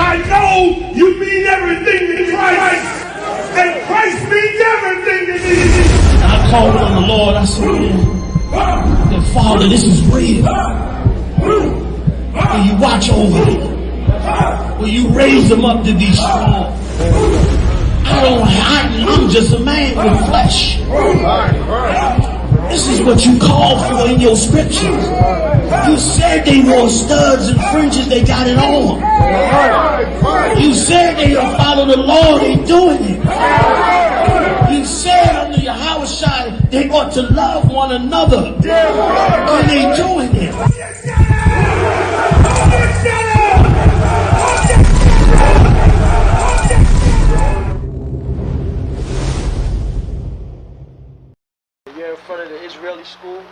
I know you mean everything to Christ. And Christ means everything to me. And I called on the Lord. I said, that Father, this is real. Will you watch over me? Will you raise them up to be strong? I'm just a man with flesh. This is what you called for in your scriptures. You said they wore studs and fringes, they got it on. You said they will follow the law, they doing it. You said under your house shine, they ought to love one another. And they doing it. We're in front of the Israeli School,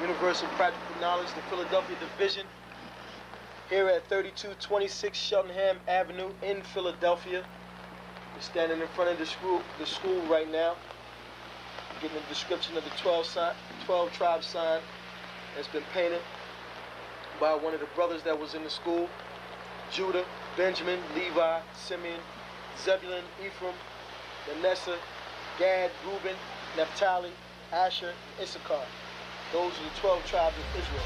Universal Practical Knowledge, the Philadelphia Division, here at 3226 Cheltenham Avenue in Philadelphia. We're standing in front of the school right now, getting a description of the 12 tribe sign that's been painted by one of the brothers that was in the school: Judah, Benjamin, Levi, Simeon, Zebulun, Ephraim, Manasseh, Gad, Reuben, Naphtali, Asher, Issachar. Those are the 12 tribes of Israel.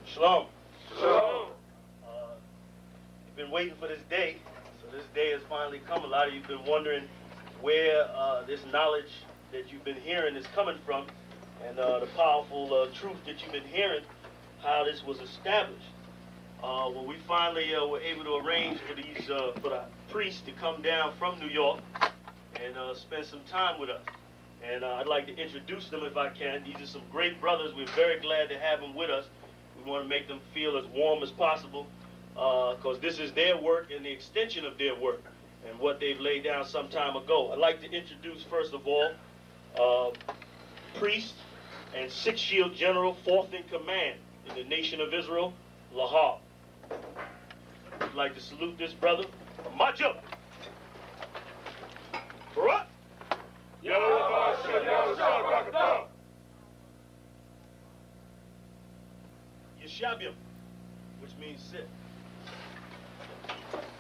Shalom. Shalom. You've been waiting for this day, so this day has finally come. A lot of you have been wondering where this knowledge that you've been hearing is coming from, and the powerful truth that you've been hearing, how this was established. Well, we finally were able to arrange for the priests to come down from New York and spend some time with us. And I'd like to introduce them if I can. These are some great brothers. We're very glad to have them with us. We want to make them feel as warm as possible, because this is their work and the extension of their work and what they've laid down some time ago. I'd like to introduce, first of all, priest and Sixth Shield General, 4th in command in the nation of Israel, Lahab. I'd like to salute this brother. March up. Barak. Yeshabim, which means sit.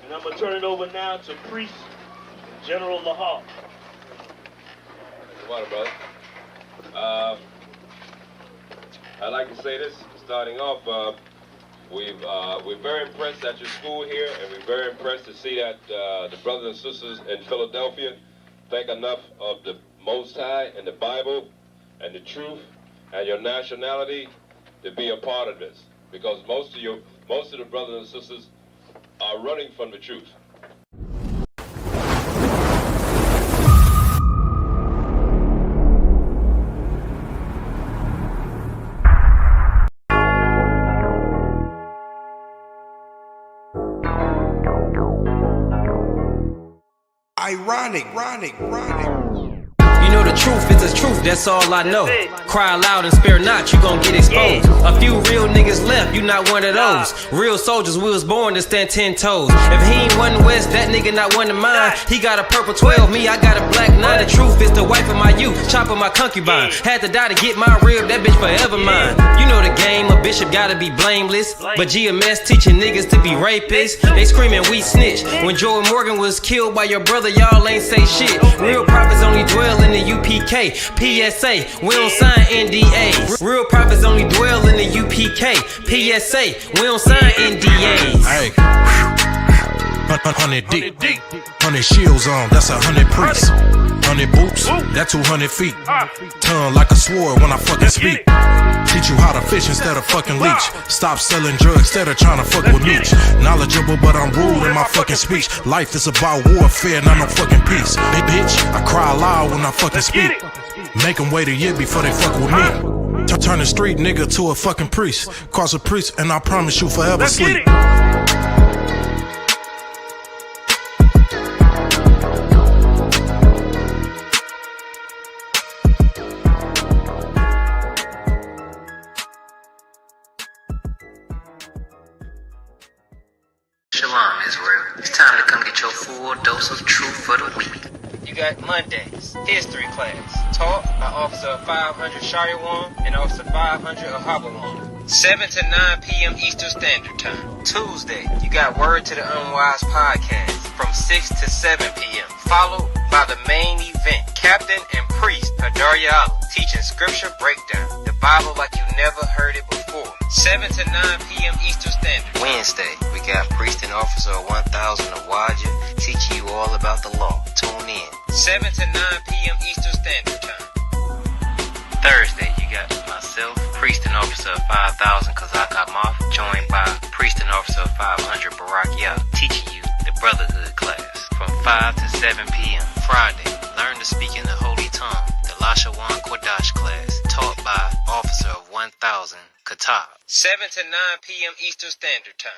And I'm going to turn it over now to Priest General Lahab. Come on, brother. I'd like to say this, starting off, we're very impressed at your school here, and we're very impressed to see that the brothers and sisters in Philadelphia think enough of the Most High and the Bible and the truth and your nationality to be a part of this, because most of the brothers and sisters are running from the truth. Ironic. You know the truth is the truth, that's all I know. Cry loud and spare not, you gon' get exposed. A few real niggas left, you not one of those. Real soldiers, we was born to stand 10 toes. If he ain't one West, that nigga not one of mine. He got a purple 12, me, I got a black 9. The truth is the wife of my youth, chopper my concubine. Had to die to get my rib, that bitch forever mine. You know the game, a bishop gotta be blameless. But GMS teaching niggas to be rapists. They screaming we snitch. When Jordan Morgan was killed by your brother, y'all ain't say shit. Real prophets only dwell in the UPK. PSA, we don't sign NDAs. Real prophets only dwell in the UPK. PSA, we don't sign NDAs. 100 deep, 100 shields on, that's 100 priests. 100 boots, that's 200 feet. Tongue like a sword when I fucking speak. Teach you how to fish instead of fucking leech. Stop selling drugs instead of trying to fuck with me. Knowledgeable, but I'm rude in my fucking speech. Life is about warfare, not no fucking peace. Big bitch, I cry loud when I fucking speak. Make them wait a year before they fuck with me. Turn a street nigga to a fucking priest. Cross a priest and I promise you forever sleep. Shalom, Israel. It's time to come get your full dose of truth for the week. You got Mondays, history class, taught by Officer 500 Shariwan and Officer 500 Ahabawan. 7 to 9 p.m. Eastern Standard Time. Tuesday, you got Word to the Unwise podcast from 6 to 7 p.m. Followed by the main event, Captain and Priest Hadaria Allah, teaching scripture breakdown, the Bible like you never heard it before. 7 to 9 p.m. Eastern Standard. Wednesday, we got Priest and Officer 1000 Awaja teaching you all about the law. Tune in. 7 to 9 p.m. Eastern Standard Time. Thursday, you got myself, Priest and Officer 5000 Kazak Amoff, joined by Priest and Officer 500 Barak Yah, teaching you the Brotherhood class from 5 to 7 p.m. Friday, learn to speak in the Holy Tongue, the Lashawan Kodash class, taught by Officer 1000 Katab. 7 to 9 p.m. Eastern Standard Time.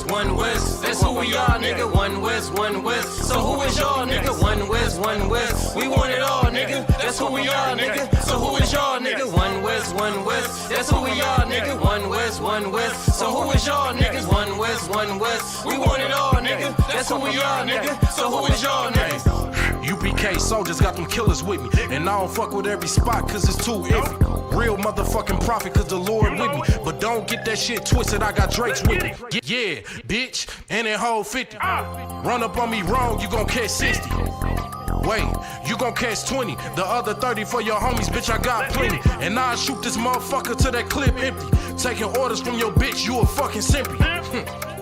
One West, that's who we are, nigga. One West. So who is y'all, nigga? One West. We want it all, nigga. That's who we are, nigga. So who is y'all, nigga? One West. That's who we are, nigga. One West. So who is y'all, niggas? One West. We want it all, nigga. That's who we are, nigga. So who is y'all, niggas? UPK soldiers got them killers with me. And I don't fuck with every spot cause it's too iffy. Real motherfucking prophet cause the Lord with me. But don't get that shit twisted, I got Drake's with me. Yeah, bitch, and it hold 50. Run up on me wrong, you gon' catch 60. Wait, you gon' catch 20. The other 30 for your homies, bitch, I got plenty. And I'll shoot this motherfucker till that clip empty. Taking orders from your bitch, you a fucking simpy.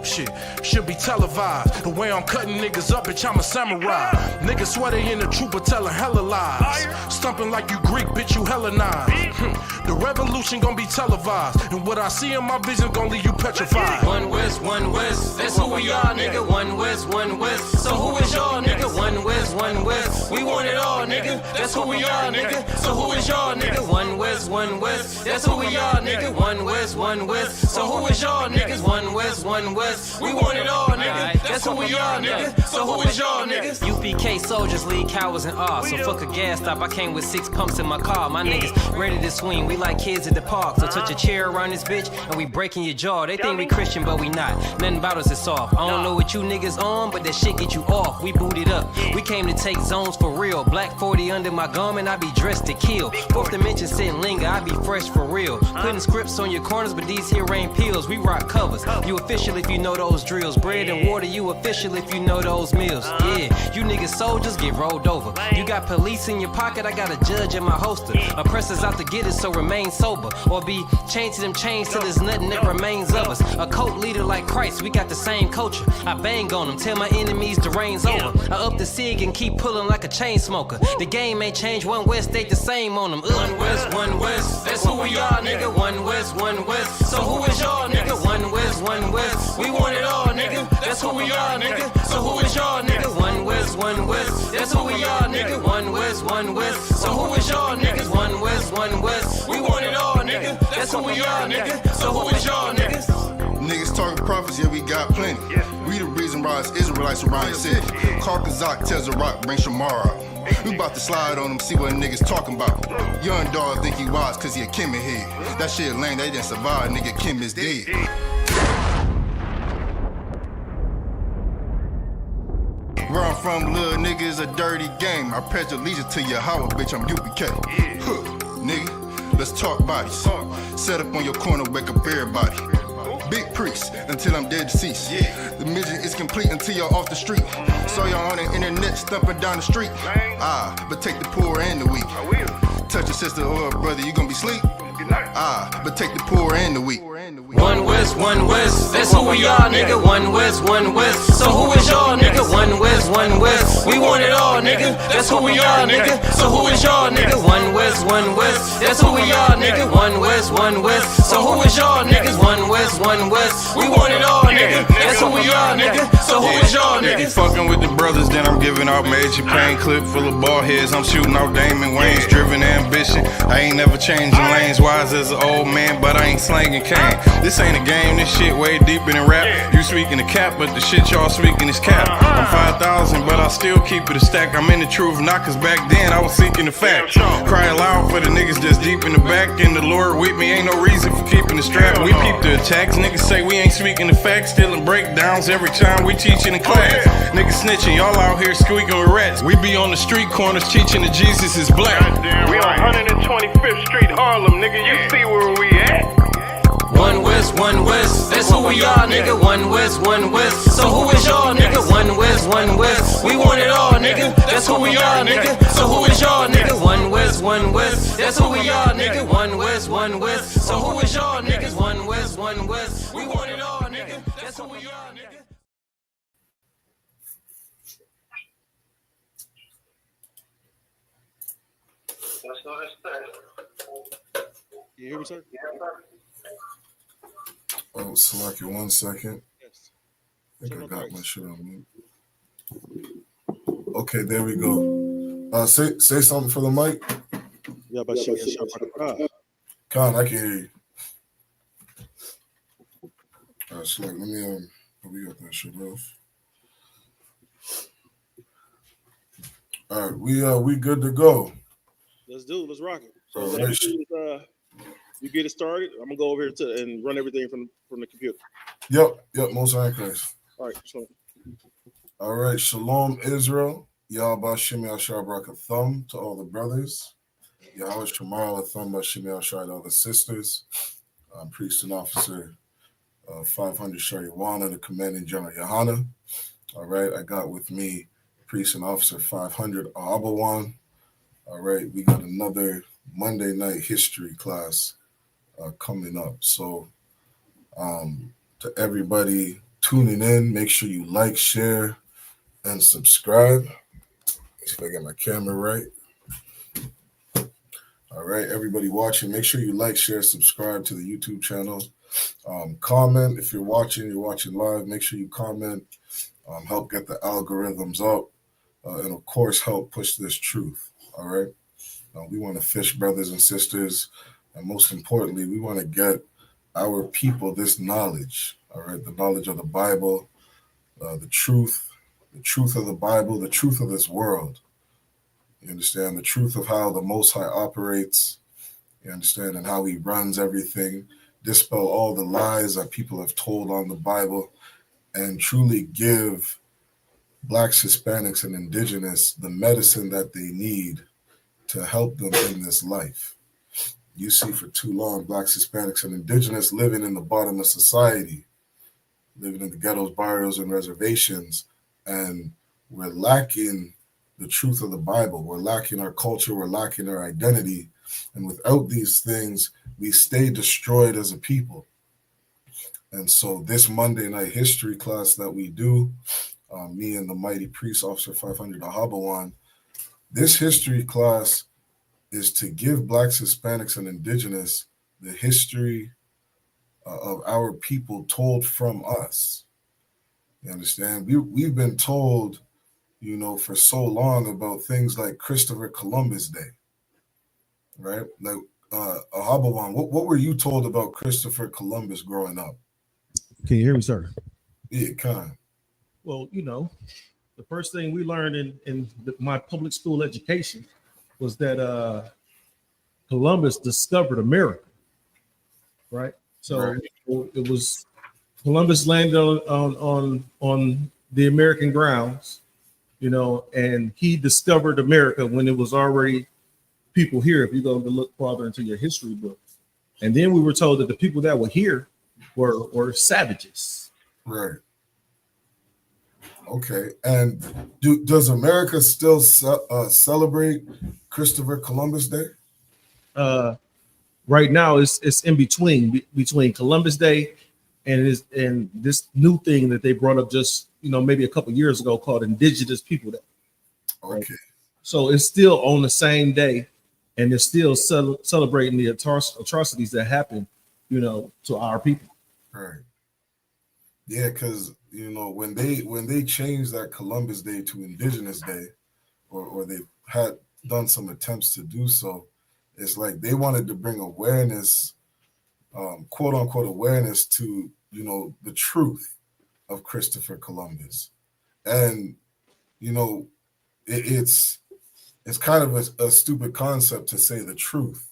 Shit, should be televised. The way I'm cutting niggas up, bitch, I'm a samurai. Niggas swear they in the truth, but telling hella lies. Stumping like you Greek, bitch, you Hellenized. The revolution gon' be televised. And what I see in my vision gon' leave you petrified. One West. That's who we are, nigga. One West. So who is y'all, nigga? One West. We want it all, nigga. That's who we are, nigga. So who is y'all, nigga? One West. That's who we are, nigga. One West. So who is y'all, niggas? One West. We want it all, nigga. That's who we are, nigga. So who is y'all, niggas? UPK soldiers lead cowards and awe. So fuck a gas stop. I came with 6 pumps in my car. My niggas ready to swing. We like kids at the park. So touch a chair around this bitch and we breaking your jaw. They think we Christian, but we not. Nothing about us is soft. I don't know what you niggas on, but that shit get you off. We booted up. We came to take zones for real. Black 40 under my garment. I be dressed to kill. Fourth dimension sitting linger. I be fresh for real. Putting scripts on your corners, but these here ain't pills. We rock covers. You official if you know those drills. Bread and water, you official if you know those meals. Yeah, you niggas soldiers get rolled over. You got police in your pocket, I got a judge in my holster. Oppressors out to get us, so remain sober. Or be chained to them chains till there's nothing that remains of us. A cult leader like Christ, we got the same culture. I bang on them, tell my enemies the reign's over. I up the cig and keep pulling like a chain smoker. The game ain't changed, One West stayed the same on them. One West, that's who we are, nigga. One West. So who is y'all, nigga? One West. We want it all, nigga. That's who we are, nigga. So who is y'all, nigga? One West. That's who we are, nigga. One West. So who is y'all, niggas? One West. We want it all, nigga. That's who we are, nigga. So who is y'all, niggas? Niggas talking prophets, yeah, we got plenty. We the reason why it's Israelites around the city. Call Kazak, tells the rock, bring Shamar out. We about to slide on them, see what niggas talking about. Young dog think he wise cause he a Kim head. That shit lame, they didn't survive, nigga, Kim is dead. Where I'm from, little nigga, is a dirty game. I pledge allegiance to Yahweh, bitch, I'm UPK. Huh, nigga, let's talk bodies. Set up on your corner, wake up everybody. big priest until I'm dead deceased. The mission is complete until y'all off the street. Saw y'all on the internet stumping down the street. But take the poor and the weak. Touch a sister or a brother, you gonna be sleep. But take the poor and the weak. One West, that's who we are, nigga. One West. So who is y'all, nigga? One West. We want it all, nigga. That's who we are, nigga. So who is y'all, nigga? One West. That's who we are, nigga. One West. So who is y'all, niggas? One West. We want it all, nigga. That's who we are, nigga. So who is y'all, nigga? Fucking with the brothers, then I'm giving out major pain. Clip full of ball heads, I'm shooting out Damon Wayne's. Driven ambition, I ain't never changing lanes. Wise as an old man, but I ain't slanging cane. This ain't a game, this shit way deeper than rap. You speaking the cap, but the shit y'all speaking is cap. I'm 5,000, but I still keep it a stack. I'm in the truth, not cause back then I was seeking the fact. Cry aloud for the niggas that's deep in the back. And the Lord with me, ain't no reason for keeping the strap. We peep the attacks, niggas say we ain't speaking the facts. Stealing breakdowns every time we teaching in class. Niggas snitching, y'all out here squeaking with rats. We be on the street corners teaching that Jesus is black. We on 125th Street, Harlem, nigga, you see where we at? One West, that's who we are, nigga. One West. So who is y'all, nigga? One West. We want it all, nigga. That's who we are, nigga. So who is y'all, nigga? One West. That's who we are, nigga. One West. So who is y'all, niggas? One West. We want it all, nigga. That's who we are, nigga. You hear me, sir? Oh, select you 1 second. Yes. I think I got my shit on mute. Okay, there we go. Say something for the mic. Yeah, but Con, I can hear you. All right, select. Let me we got that shit off. All right, we good to go. Let's rock it. So right. You get it started. I'm gonna go over here and run everything from the computer. Yep, most likely. All right, shalom. All right, shalom, Israel. Yahweh Shem Yashar Brakathum to all the brothers. Yahweh Shemar Lathum Bashem Yashar to all the sisters. Priest and officer 500 Shariwana, the commanding general Yohana. All right, I got with me priest and officer 500 Ahabawan. All right, we got another Monday night history class coming up. So to everybody tuning in, make sure you like, share, and subscribe. See if I get my camera right. All right, everybody watching, make sure you like, share, subscribe to the YouTube channel. Comment if you're watching live. Make sure you comment. Help get the algorithms up. And of course, help push this truth. All right. We want to fish brothers and sisters. And most importantly, we want to get our people this knowledge. All right. The knowledge of the Bible, the truth of the Bible, the truth of this world. You understand? The truth of how the Most High operates. You understand? And how he runs everything. Dispel all the lies that people have told on the Bible. And truly give Blacks, Hispanics, and Indigenous the medicine that they need to help them in this life. You see, for too long, Blacks, Hispanics, and Indigenous living in the bottom of society, living in the ghettos, barrios, and reservations, and we're lacking the truth of the Bible. We're lacking our culture. We're lacking our identity. And without these things, we stay destroyed as a people. And so this Monday night history class that we do, me and the mighty priest, Officer 500 Ahabawan, this history class is to give Blacks, Hispanics, and Indigenous the history of our people told from us. You understand? We've been told, for so long about things like Christopher Columbus Day, right? Like, Ahabawan, what were you told about Christopher Columbus growing up? Can you hear me, sir? Yeah, kind. Well, the first thing we learned in my public school education was that Columbus discovered America, right? So right. It was Columbus landed on the American grounds, and he discovered America when it was already people here. If you go to look farther into your history book, and then we were told that the people that were here were savages. Right. Okay. And does America still celebrate Christopher Columbus Day? Right now, it's in between Columbus Day and this new thing that they brought up just maybe a couple years ago called Indigenous People Day. Okay. Right? So it's still on the same day, and they're still celebrating the atrocities that happened, to our people. Right. Yeah, because when they changed that Columbus Day to Indigenous Day, or they had done some attempts to do so, it's like they wanted to bring awareness, quote unquote awareness to the truth of Christopher Columbus, and it's kind of a stupid concept to say the truth,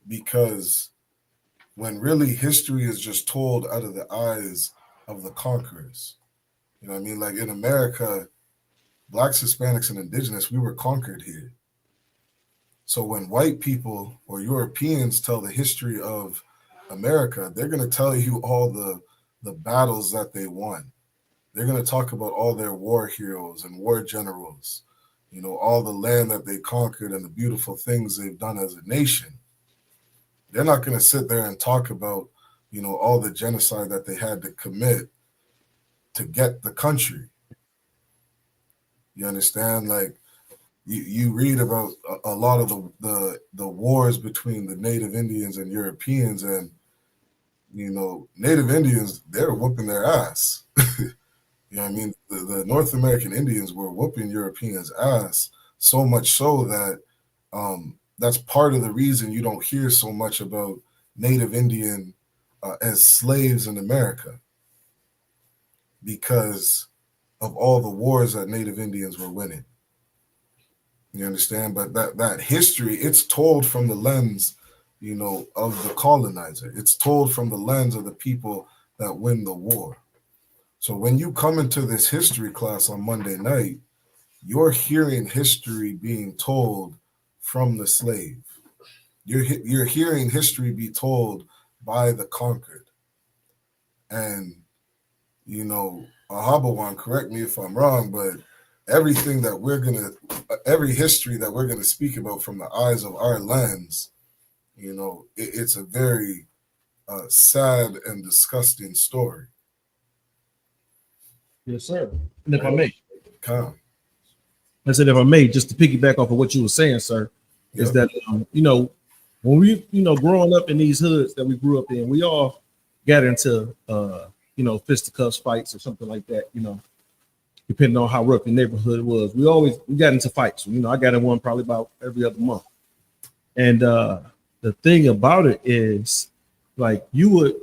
because when really history is just told out of the eyes of the conquerors. You know what I mean? Like in America, Blacks, Hispanics, and Indigenous, we were conquered here. So when white people or Europeans tell the history of America, they're going to tell you all the battles that they won. They're going to talk about all their war heroes and war generals, all the land that they conquered and the beautiful things they've done as a nation. They're not going to sit there and talk about, all the genocide that they had to commit to get the country. You understand? Like you read about a lot of the wars between the Native Indians and Europeans, and Native Indians, they're whooping their ass. You know what I mean? The North American Indians were whooping Europeans' ass, so much so that that's part of the reason you don't hear so much about Native Indian as slaves in America, because of all the wars that Native Indians were winning. You understand? But that history, it's told from the lens, of the colonizer. It's told from the lens of the people that win the war. So when you come into this history class on Monday night, you're hearing history being told from the slave. You're hearing history be told by the conquered. And, Ahabawan, correct me if I'm wrong, but every history that we're going to speak about from the eyes of our lens, it's a very sad and disgusting story. Yes, sir. And if I may, Come. I said, if I may, just to piggyback off of what you were saying, sir, is that, when we, growing up in these hoods that we grew up in, we all got into, fisticuffs fights or something like that, depending on how rough the neighborhood was. We got into fights. I got in one probably about every other month. And the thing about it is, like, you would,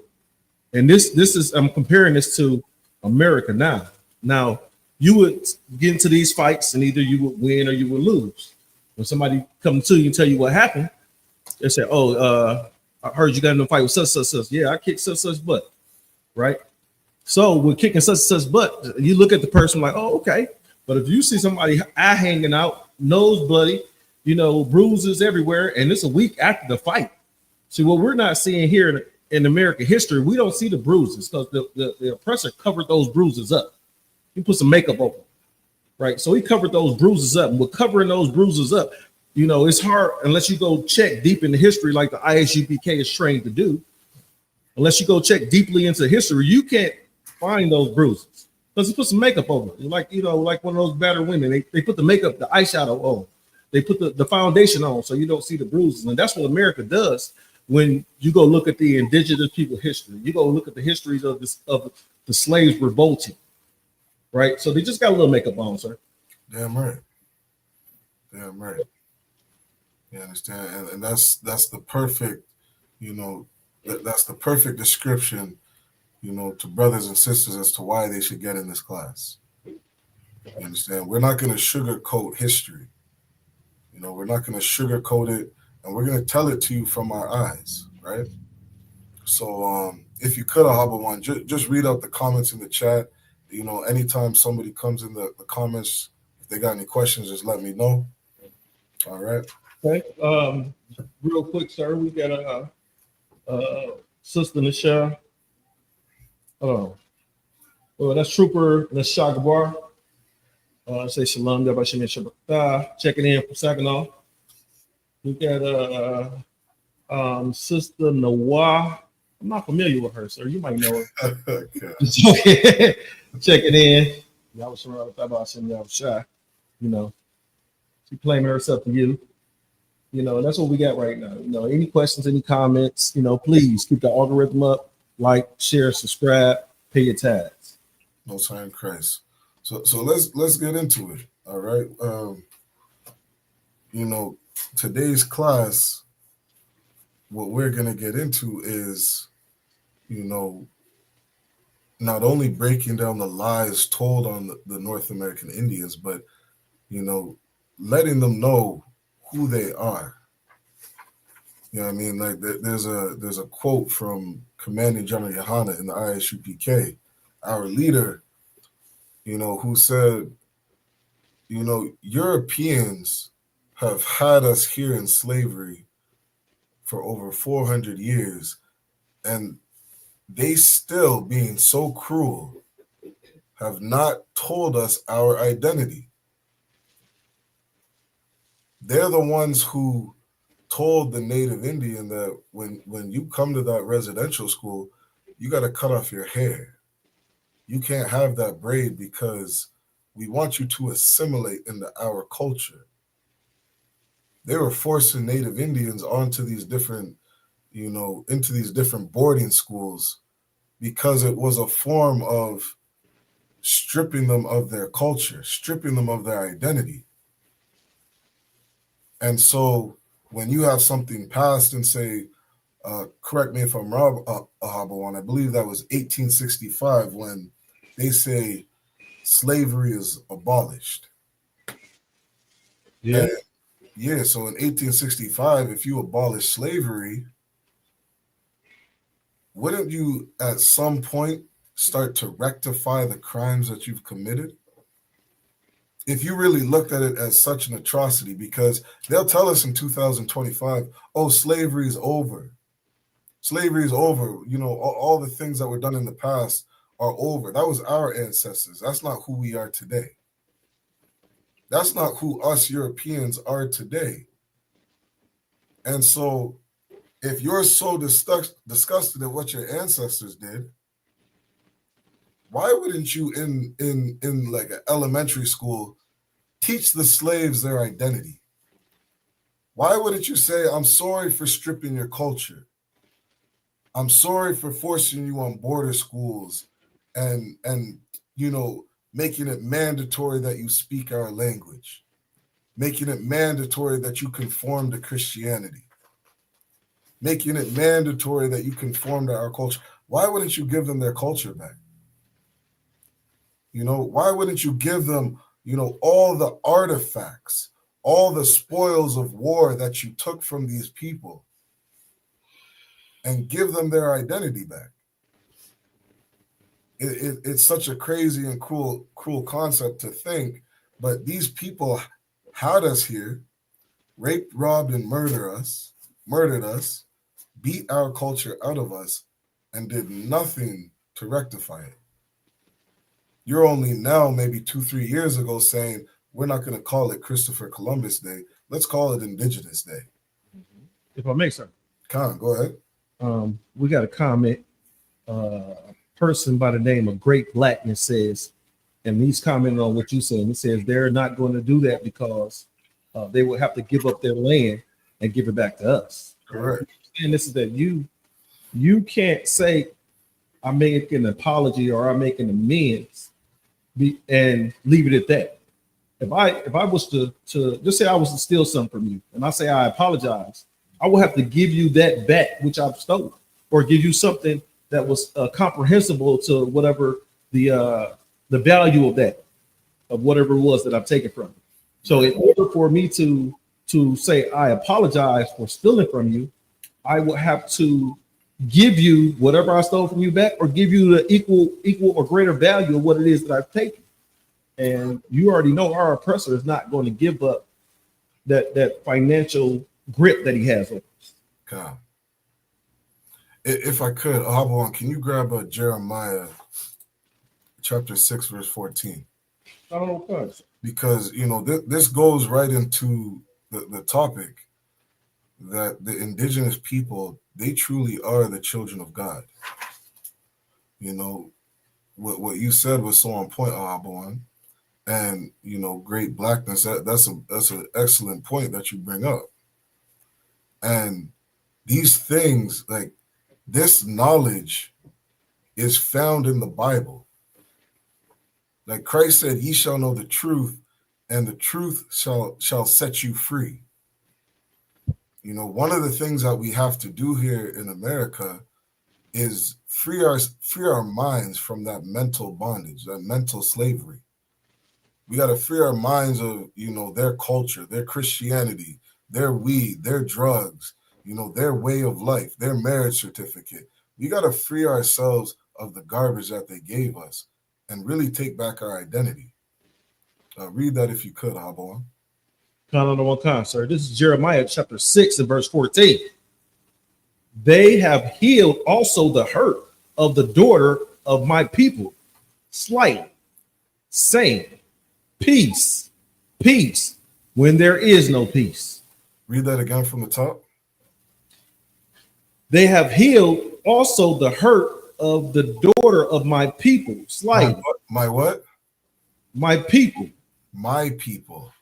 and this is, I'm comparing this to America now. Now, you would get into these fights and either you would win or you would lose. When somebody comes to you and tell you what happened, they say, I heard you got in a fight with such. Yeah, I kicked such butt, right? So with kicking such butt, you look at the person like, oh, okay. But if you see somebody eye hanging out, nose bloody, bruises everywhere, and it's a week after the fight. See, what we're not seeing here in American history, we don't see the bruises because the oppressor covered those bruises up. He put some makeup over them, right? So he covered those bruises up. And with covering those bruises up, it's hard unless you go check deep into history like the ISUPK is trained to do. Unless you go check deeply into history, you can't find those bruises because he put some makeup over it. Like one of those battered women, they put the makeup, the eyeshadow on. They put the foundation on so you don't see the bruises. And that's what America does when you go look at the indigenous people history. You go look at the histories of the slaves revolting. Right, so they just got a little makeup on, sir. Damn right. You understand, and that's the perfect, that's the perfect description, to brothers and sisters as to why they should get in this class. You understand? We're not going to sugarcoat history. We're not going to sugarcoat it, and we're going to tell it to you from our eyes, right? So, if you could, Ahabawan, just read out the comments in the chat. Anytime somebody comes in the comments, if they got any questions, just let me know. All right. Okay. Real quick, sir, we got a Sister Nisha Oh, well, that's Trooper. That's Shagabar. Say shalom. Checking in from Saginaw. We got Sister Nawah. I'm not familiar with her, sir. You might know her. Okay. Checking in. Y'all was shy. You know, she claiming herself to you. You know, and that's what we got right now. You know, any questions, any comments, you know, please keep the algorithm up, like, share, subscribe, pay your tags. Most High in Christ. So let's get into it. All right. You know, today's class, what we're gonna get into is, you know, not only breaking down the lies told on the North American Indians, but, you know, letting them know who they are. You know what I mean? Like there's a quote from Commanding General Yohana in the ISUPK, our leader, you know, who said, you know, Europeans have had us here in slavery for over 400 years, and they still, being so cruel, have not told us our identity. They're the ones who told the native Indian that when you come to that residential school, you got to cut off your hair. You can't have that braid because we want you to assimilate into our culture. They were forcing native Indians onto these different, you know, into these different boarding schools because it was a form of stripping them of their culture, stripping them of their identity. And so when you have something passed and say, correct me if I'm wrong, Ahabawan, I believe that was 1865 when they say slavery is abolished. Yeah. And yeah, so in 1865, if you abolish slavery, wouldn't you at some point start to rectify the crimes that you've committed? If you really looked at it as such an atrocity, because they'll tell us in 2025, oh, slavery is over. Slavery is over. You know, all the things that were done in the past are over. That was our ancestors. That's not who we are today. That's not who us Europeans are today. And so if you're so disgusted at what your ancestors did, why wouldn't you in like an elementary school teach the slaves their identity? Why wouldn't you say, I'm sorry for stripping your culture. I'm sorry for forcing you on border schools and you know, making it mandatory that you speak our language, making it mandatory that you conform to Christianity, making it mandatory that you conform to our culture. Why wouldn't you give them their culture back? You know, why wouldn't you give them, you know, all the artifacts, all the spoils of war that you took from these people and give them their identity back? It's such a crazy and cruel concept to think, but these people had us here, raped, robbed, and murdered us, beat our culture out of us, and did nothing to rectify it. You're only now, maybe 2-3 years ago, saying, we're not going to call it Christopher Columbus Day. Let's call it Indigenous Day. If I may, sir. Con, go ahead. We got a comment. Person by the name of Great Blackness says, and he's commenting on what you said. He says they're not going to do that because they will have to give up their land and give it back to us. Correct. And this is that you can't say I make an apology or I make an amends and leave it at that. If I was to just say I was to steal something from you and I say I apologize, I will have to give you that back which I've stolen, or give you something that was comprehensible to whatever the value of that, of whatever it was that I've taken from you. So in order for me to say I apologize for stealing from you, I will have to give you whatever I stole from you back, or give you the equal or greater value of what it is that I've taken. And you already know our oppressor is not going to give up that financial grip that he has over us. God. If I could, Ahabon, can you grab Jeremiah chapter 6, verse 14? Oh, course. Because, you know, this goes right into the topic that the indigenous people, they truly are the children of God. You know, what you said was so on point, Ahabon. And, you know, great blackness, that's an excellent point that you bring up. And these things, like this knowledge is found in the Bible. Like Christ said, ye shall know the truth, and the truth shall set you free. You know, one of the things that we have to do here in America is free our minds from that mental bondage, that mental slavery. We got to free our minds of, you know, their culture, their Christianity, their weed, their drugs, you know, their way of life, their marriage certificate. We got to free ourselves of the garbage that they gave us and really take back our identity. Read that if you could, Ahabon. Sir. This is Jeremiah chapter 6 and verse 14. They have healed also the hurt of the daughter of my people, slight, saying, peace, peace, when there is no peace. Read that again from the top. They have healed also the hurt of the daughter of my people, slight. My what? My people. My people.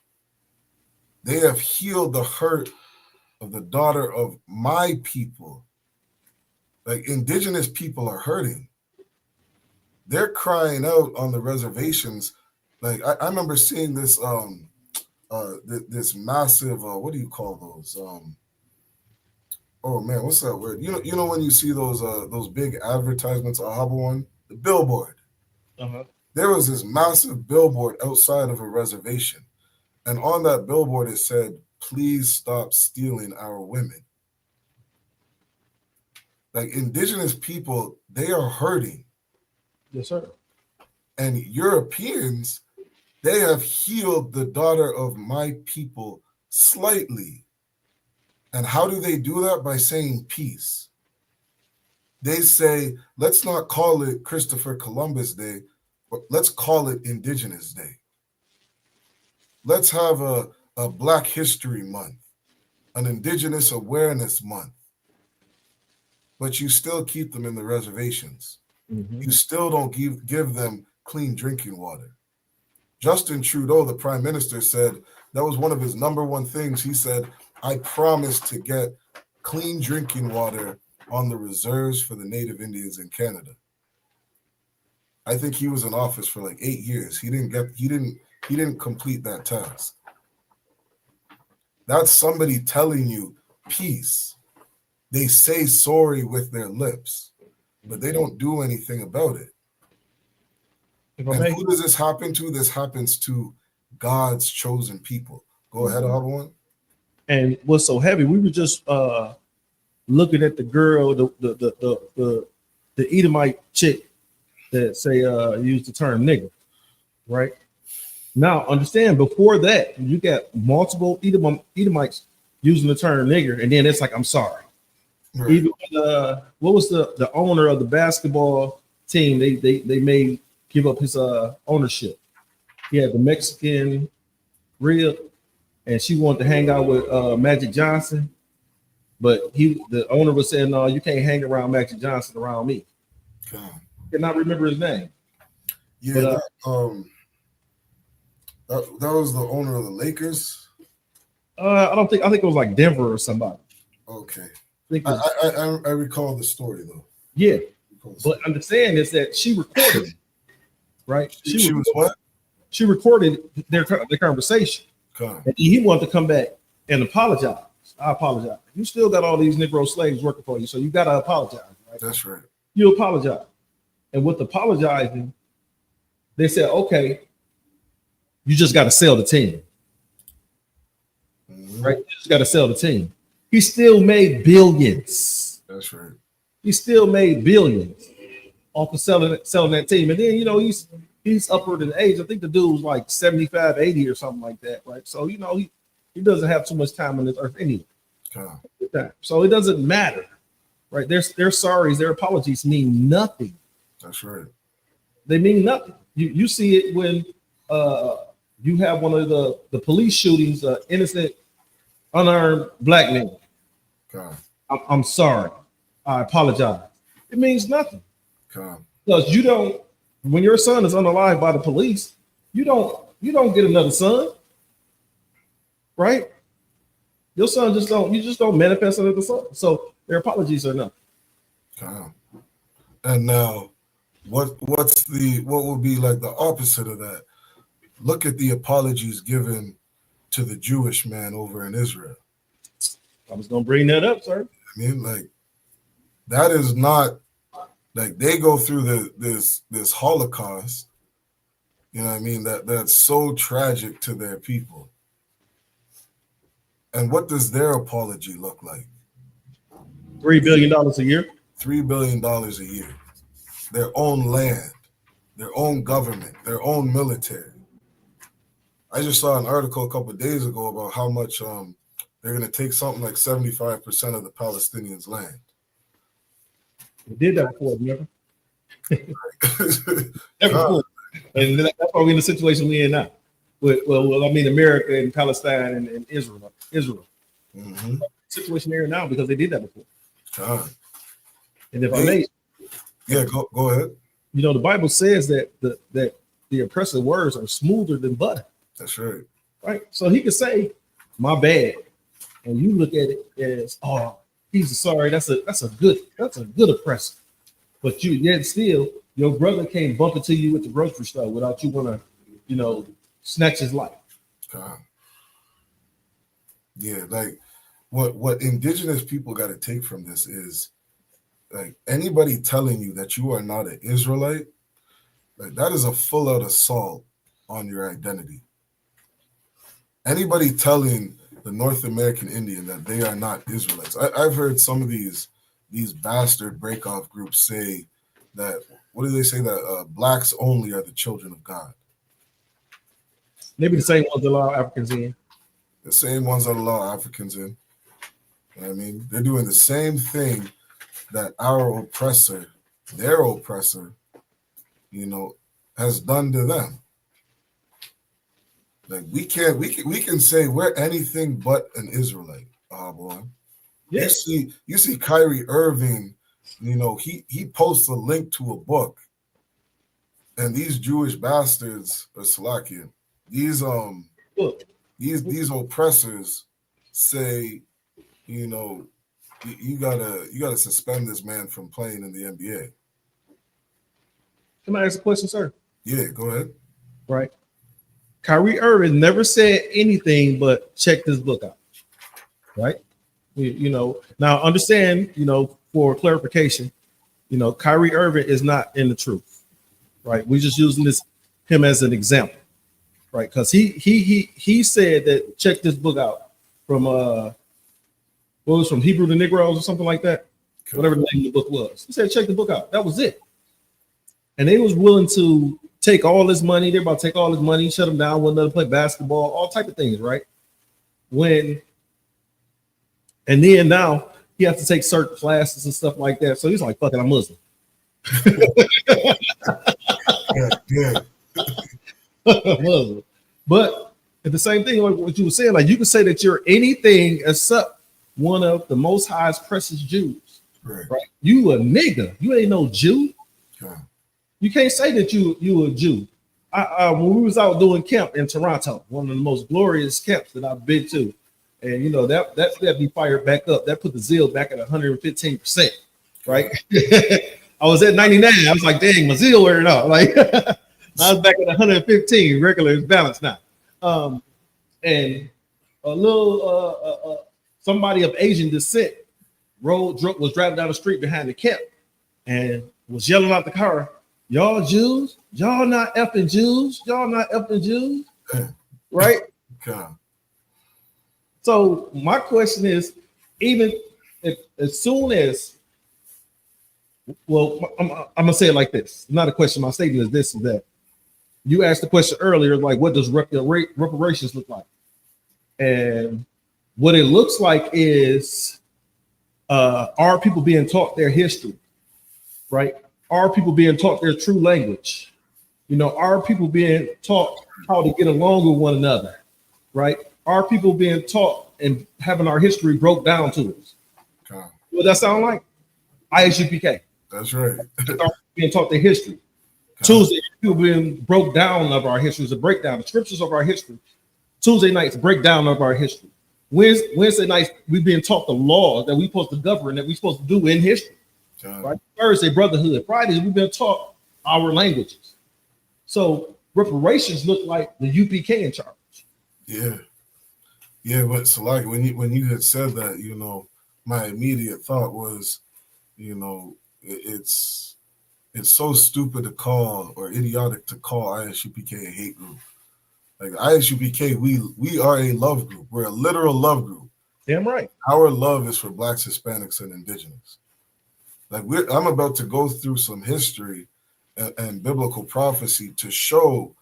They have healed the hurt of the daughter of my people. Like indigenous people are hurting. They're crying out on the reservations. Like I remember seeing this this massive what do you call those? Oh man, what's that word? You know when you see those big advertisements, Ahabon, the billboard. Uh-huh. There was this massive billboard outside of a reservation. And on that billboard, it said, please stop stealing our women. Like indigenous people, they are hurting. Yes, sir. And Europeans, they have healed the daughter of my people slightly. And how do they do that? By saying peace. They say, let's not call it Christopher Columbus Day, but let's call it Indigenous Day. Let's have a Black History Month, an Indigenous Awareness Month. But you still keep them in the reservations. Mm-hmm. You still don't give them clean drinking water. Justin Trudeau, the Prime Minister, said that was one of his number one things. He said, I promise to get clean drinking water on the reserves for the Native Indians in Canada. I think he was in office for like 8 years. He didn't complete that task. That's somebody telling you peace. They say sorry with their lips, but they don't do anything about it. And who does this happen to? This happens to God's chosen people. Go ahead, Ahabon. And what's so heavy? We were just looking at the girl, the Edomite chick that say use the term nigger, right? Now understand, before that, you got multiple Edomites using the term nigger, and then it's like, I'm sorry. Right. Even what was the owner of the basketball team? They made give up his ownership. He had the Mexican rib, and she wanted to hang out with Magic Johnson, but the owner was saying, no, you can't hang around Magic Johnson around me. I cannot remember his name. Yeah, but, that was the owner of the Lakers. I think it was like Denver or somebody. Okay. I recall the story though. Yeah, but understand is that she recorded, right? She was what? She recorded their conversation. And he wanted to come back and apologize. I apologize. You still got all these Negro slaves working for you, so you got to apologize, right? That's right. You apologize. And with apologizing, they said, okay, you just got to sell the team. Mm-hmm. Right? You just got to sell the team. He still made billions. That's right. He still made billions off of selling that team. And then, you know, he's upward in age. I think the dude was like 75, 80 or something like that, right? So, you know, he doesn't have too much time on this earth anyway. So it doesn't matter right? Their sorries, their apologies mean nothing. That's right. They mean nothing. You see it when you have one of the police shootings, innocent, unarmed black men. God. I'm sorry. I apologize. It means nothing. God. Because you don't, when your son is unalived by the police, you don't get another son, right? Your son just don't manifest another son. So their apologies are nothing. God. And now, what would be like the opposite of that? Look at the apologies given to the Jewish man over in Israel. I was gonna bring that up, sir. I mean, like, that is not like they go through this Holocaust. You know what I mean? That's so tragic to their people. And what does their apology look like? $3 billion a year. $3 billion a year. Their own land, their own government, their own military. I just saw an article a couple of days ago about how much they're going to take something like 75% of the Palestinians' land. We did that before, remember? Before. And that's why we're in the situation we're in now. Well, I mean, America and Palestine and Israel. Mm-hmm. Situation there now because they did that before. And if I may, go ahead. You know, the Bible says that the oppressive words are smoother than butter. That's right. Right. So he could say, "My bad," and you look at it as, "Oh, he's sorry." That's a good oppressor. But yet still, your brother can't bump into you at the grocery store without you want to, snatch his life. Yeah, like what indigenous people got to take from this is, like, anybody telling you that you are not an Israelite, like, that is a full-out assault on your identity. Anybody telling the North American Indian that they are not Israelites. I've heard some of these bastard breakoff groups say that, what do they say, that blacks only are the children of God. Maybe the same ones that allow Africans in. The same ones that allow Africans in. I mean, they're doing the same thing that our oppressor, their oppressor, has done to them. Like, we can say we're anything but an Israelite. Boy. Yes. You see Kyrie Irving, he posts a link to a book, and these Jewish bastards are Salakia. These oppressors say, you gotta suspend this man from playing in the NBA. Can I ask a question, sir? Yeah, go ahead. Right. Kyrie Irving never said anything but check this book out. Right. Now understand, for clarification, Kyrie Irving is not in the truth. Right. We're just using him as an example. Right. Because he said that check this book out from from Hebrew to Negroes or something like that. Cool. Whatever the name of the book was. He said check the book out. That was it. And they was willing to take all this money. They're about to take all this money, shut him down, wouldn't let him play basketball, all type of things, right? And then now he has to take certain classes and stuff like that. So he's like, fuck it, I'm Muslim. Muslim. But at the same thing, like what you were saying, like, you can say that you're anything except one of the most highest precious Jews. Right? You a nigga. You ain't no Jew. You can't say that you a Jew. When we was out doing camp in Toronto, one of the most glorious camps that I've been to, and that be fired back up. That put the zeal back at 115%. Right? I was at 99. I was like, dang, my zeal wearing off. Like, I was back at 115. Regular is balanced now. And a little somebody of Asian descent was driving down the street behind the camp and was yelling out the car, "Y'all Jews? Y'all not effing Jews? Y'all not effing Jews?" Right? God. So my question is, even if, as soon as, well, I'm gonna say it like this. It's not a question. My statement is this: is that you asked the question earlier, like, what does reparations look like? And what it looks like is Are people being taught their history, right? Are people being taught their true language? You know, are people being taught how to get along with one another, right? Are people being taught and having our history broke down to us? What that sound like? ISUPK. That's right. Being taught their history. Tuesday, people being broke down of our history, a breakdown, the scriptures of our history. Tuesday nights, breakdown of our history. Wednesday nights, we've been taught the laws that we're supposed to govern, that we're supposed to do in history. Right? Thursday, brotherhood. Fridays, we've been taught our languages. So reparations look like the UPK in charge. Yeah, but so like when you had said that, you know, my immediate thought was, you know, it's so stupid to call or idiotic to call ISUPK a hate group. Like ISUPK, we are a love group. We're a literal love group. Damn right. Our love is for Blacks, Hispanics, and Indigenous. Like I'm about to go through some history and biblical prophecy to show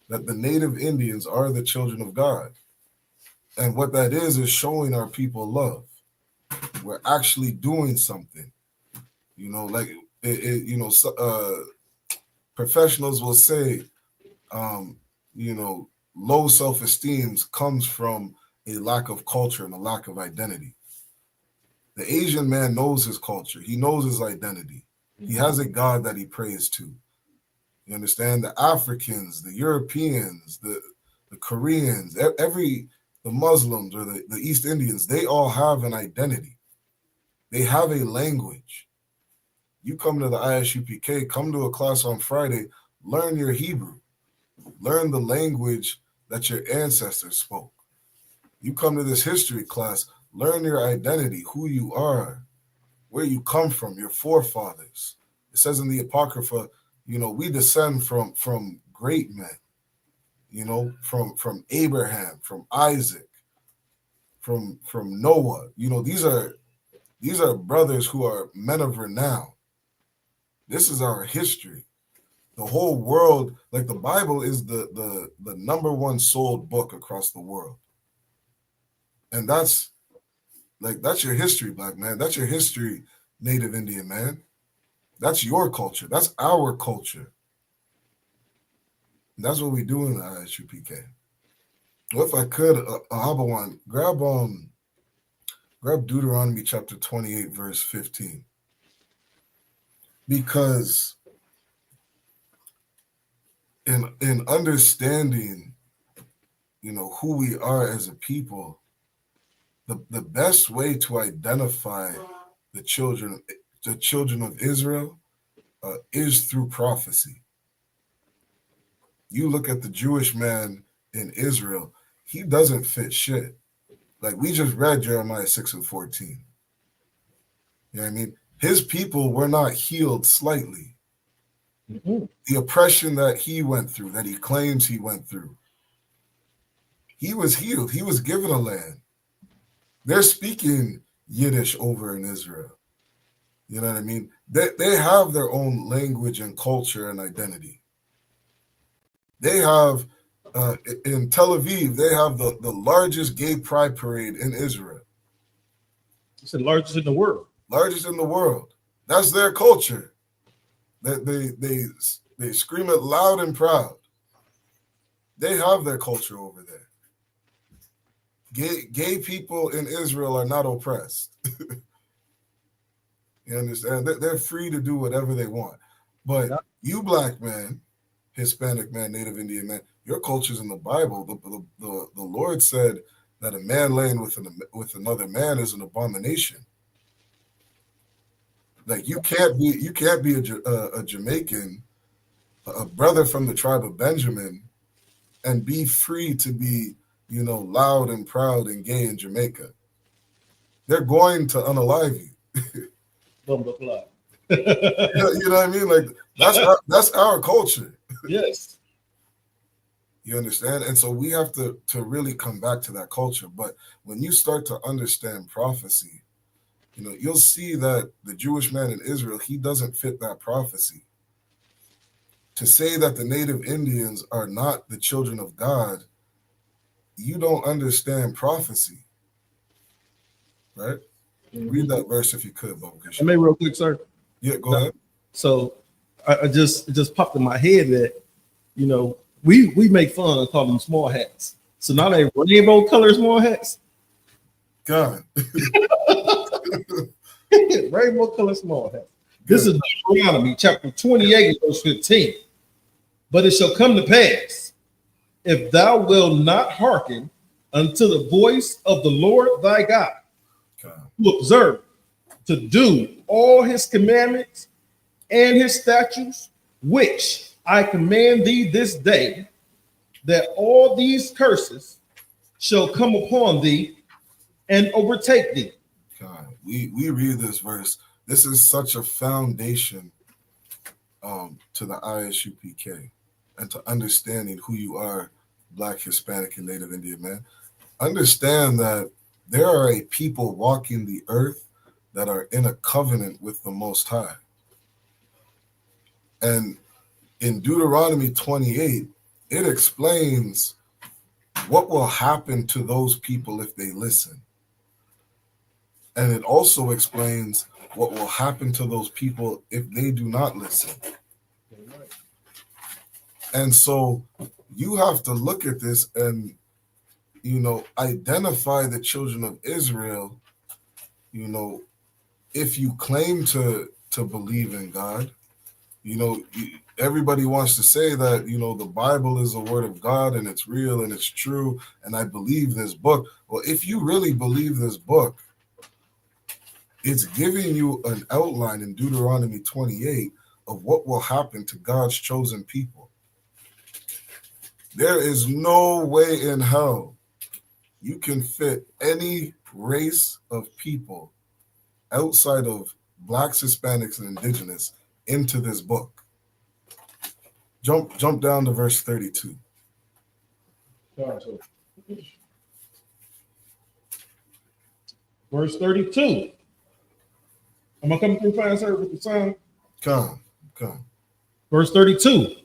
that the native Indians are the children of God. And what that is showing our people love. We're actually doing something. You know, like, professionals will say, you know, low self-esteem comes from a lack of culture and a lack of identity. The Asian man knows his culture. He knows his identity. He has a God that he prays to. You understand? The Africans, the Europeans, the Koreans, the Muslims or the East Indians, they all have an identity. They have a language. You come to the ISUPK, come to a class on Friday, learn your Hebrew. Learn the language that your ancestors spoke. You come to this history class, learn your identity, who you are, where you come from, your forefathers. It says in the Apocrypha, you know, we descend from great men, you know, from Abraham, from Isaac, from Noah. You know, these are brothers who are men of renown. This is our history. The whole world, like the Bible is the number one sold book across the world. And that's your history, Black man. That's your history, Native Indian man. That's your culture. That's our culture. And that's what we do in the ISUPK. Well, if I could, Ahabawan, grab Deuteronomy chapter 28, verse 15. Because in understanding, you know, who we are as a people, the best way to identify the children of Israel is through prophecy. You look at the Jewish man in Israel, he doesn't fit shit. Like we just read Jeremiah 6 and 14. You know what I mean? His people were not healed slightly. Mm-hmm. The oppression that he went through, that he claims he went through, he was healed. He was given a land. They're speaking Yiddish over in Israel. You know what I mean? They have their own language and culture and identity. They have, in Tel Aviv, they have the largest gay pride parade in Israel. It's the largest in the world. Largest in the world. That's their culture. They scream it loud and proud. They have their culture over there. Gay people in Israel are not oppressed. You understand? They're free to do whatever they want. But you Black man, Hispanic man, Native Indian man, your culture's in the Bible. The Lord said that a man laying with another man is an abomination. Like you can't be a Jamaican, a brother from the tribe of Benjamin, and be free to be, you know, loud and proud and gay in Jamaica. They're going to unalive you. You know what I mean? Like that's our culture. Yes. You understand? And so we have to really come back to that culture. But when you start to understand prophecy, you know, you'll see that the Jewish man in Israel, he doesn't fit that prophecy. To say that the native Indians are not the children of God, you don't understand prophecy, right? Read that verse if you could, Bubba. I may real quick, sir. Yeah, go ahead. So I just it just popped in my head that, you know, we make fun and call them small hats. So now they rainbow color small hats. God. Rainbow color small hats. This is Deuteronomy chapter 28, verse 15. But it shall come to pass, if thou wilt not hearken unto the voice of the Lord thy God, to observe, to do all his commandments and his statutes, which I command thee this day, that all these curses shall come upon thee and overtake thee. God, we read this verse. This is such a foundation to the ISUPK and to understanding who you are, Black, Hispanic, and Native Indian man. Understand that there are a people walking the earth that are in a covenant with the Most High. And in Deuteronomy 28, it explains what will happen to those people if they listen. And it also explains what will happen to those people if they do not listen. And so you have to look at this and, you know, identify the children of Israel. You know, if you claim to believe in God, you know, everybody wants to say that, you know, the Bible is the word of God and it's real and it's true, and I believe this book. Well, if you really believe this book, it's giving you an outline in Deuteronomy 28 of what will happen to God's chosen people. There is no way in hell you can fit any race of people outside of Blacks, Hispanics, and Indigenous into this book. Jump down to verse 32. Verse 32. Am I coming through fine, sir, with the sound? Come. Verse 32.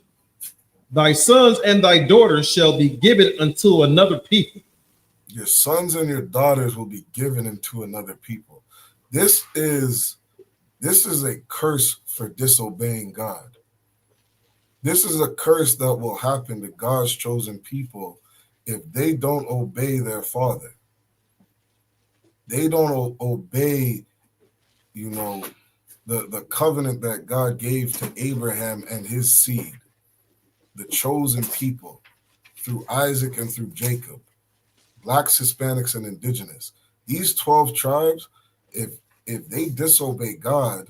Thy sons and thy daughters shall be given unto another people. Your sons and your daughters will be given into another people. This is a curse for disobeying God. This is a curse that will happen to God's chosen people if they don't obey their father. They don't obey, you know, the covenant that God gave to Abraham and his seed, the chosen people, through Isaac and through Jacob, Blacks, Hispanics, and Indigenous. These 12 tribes, if they disobey God,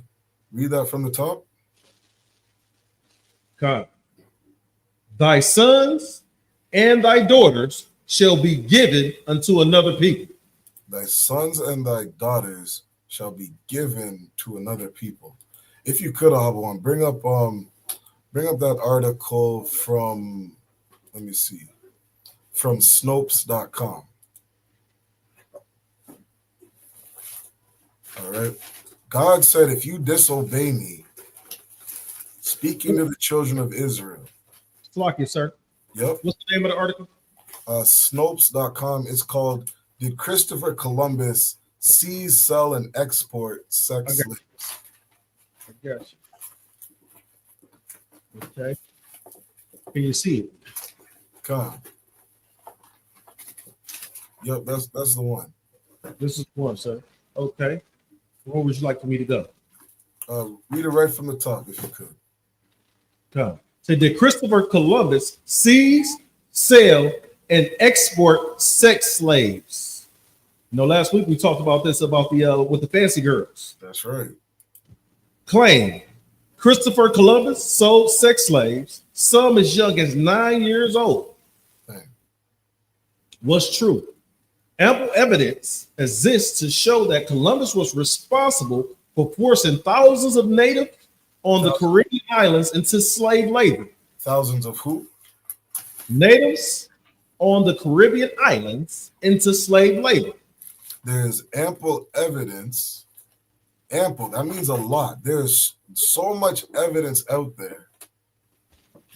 read that from the top. God. Thy sons and thy daughters shall be given unto another people. Thy sons and thy daughters shall be given to another people. If you could, Ahabuan, bring up that article from, let me see, from Snopes.com. All right. God said, if you disobey me, speaking to the children of Israel. Flock you, sir. Yep. What's the name of the article? Snopes.com. It's called, Did Christopher Columbus Seize, Sell, and Export Sex Slaves? I got you. Okay. Can you see it? Come. Yep, that's the one. This is one, sir. Okay. Where would you like for me to go? Read it right from the top, if you could. Come. So did Christopher Columbus seize, sell, and export sex slaves? You know, last week we talked about this about the with the fancy girls. That's right. Claim Christopher Columbus sold sex slaves, some as young as 9 years old. Dang. Was true. Ample evidence exists to show that Columbus was responsible for forcing thousands of natives on the Caribbean islands into slave labor. Thousands of who? Natives on the Caribbean islands into slave labor. There's ample evidence. Ample, that means a lot. There's so much evidence out there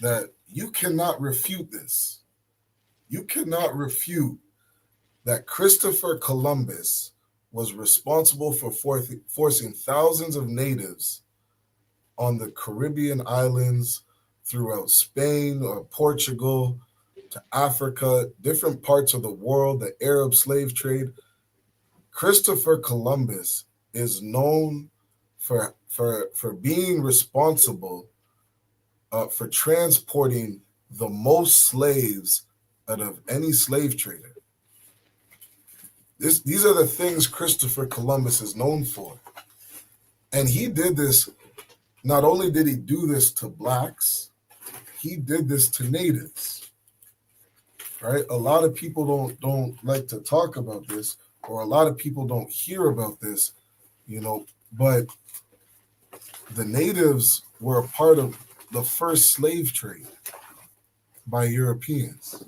that you cannot refute this. You cannot refute that Christopher Columbus was responsible for forcing thousands of natives on the Caribbean islands throughout Spain or Portugal to Africa, different parts of the world, the Arab slave trade. Christopher Columbus is known for being responsible for transporting the most slaves out of any slave trader. These are the things Christopher Columbus is known for. And he did this, not only did he do this to blacks, he did this to natives. Right? A lot of people don't like to talk about this, or a lot of people don't hear about this, but the natives were a part of the first slave trade by Europeans.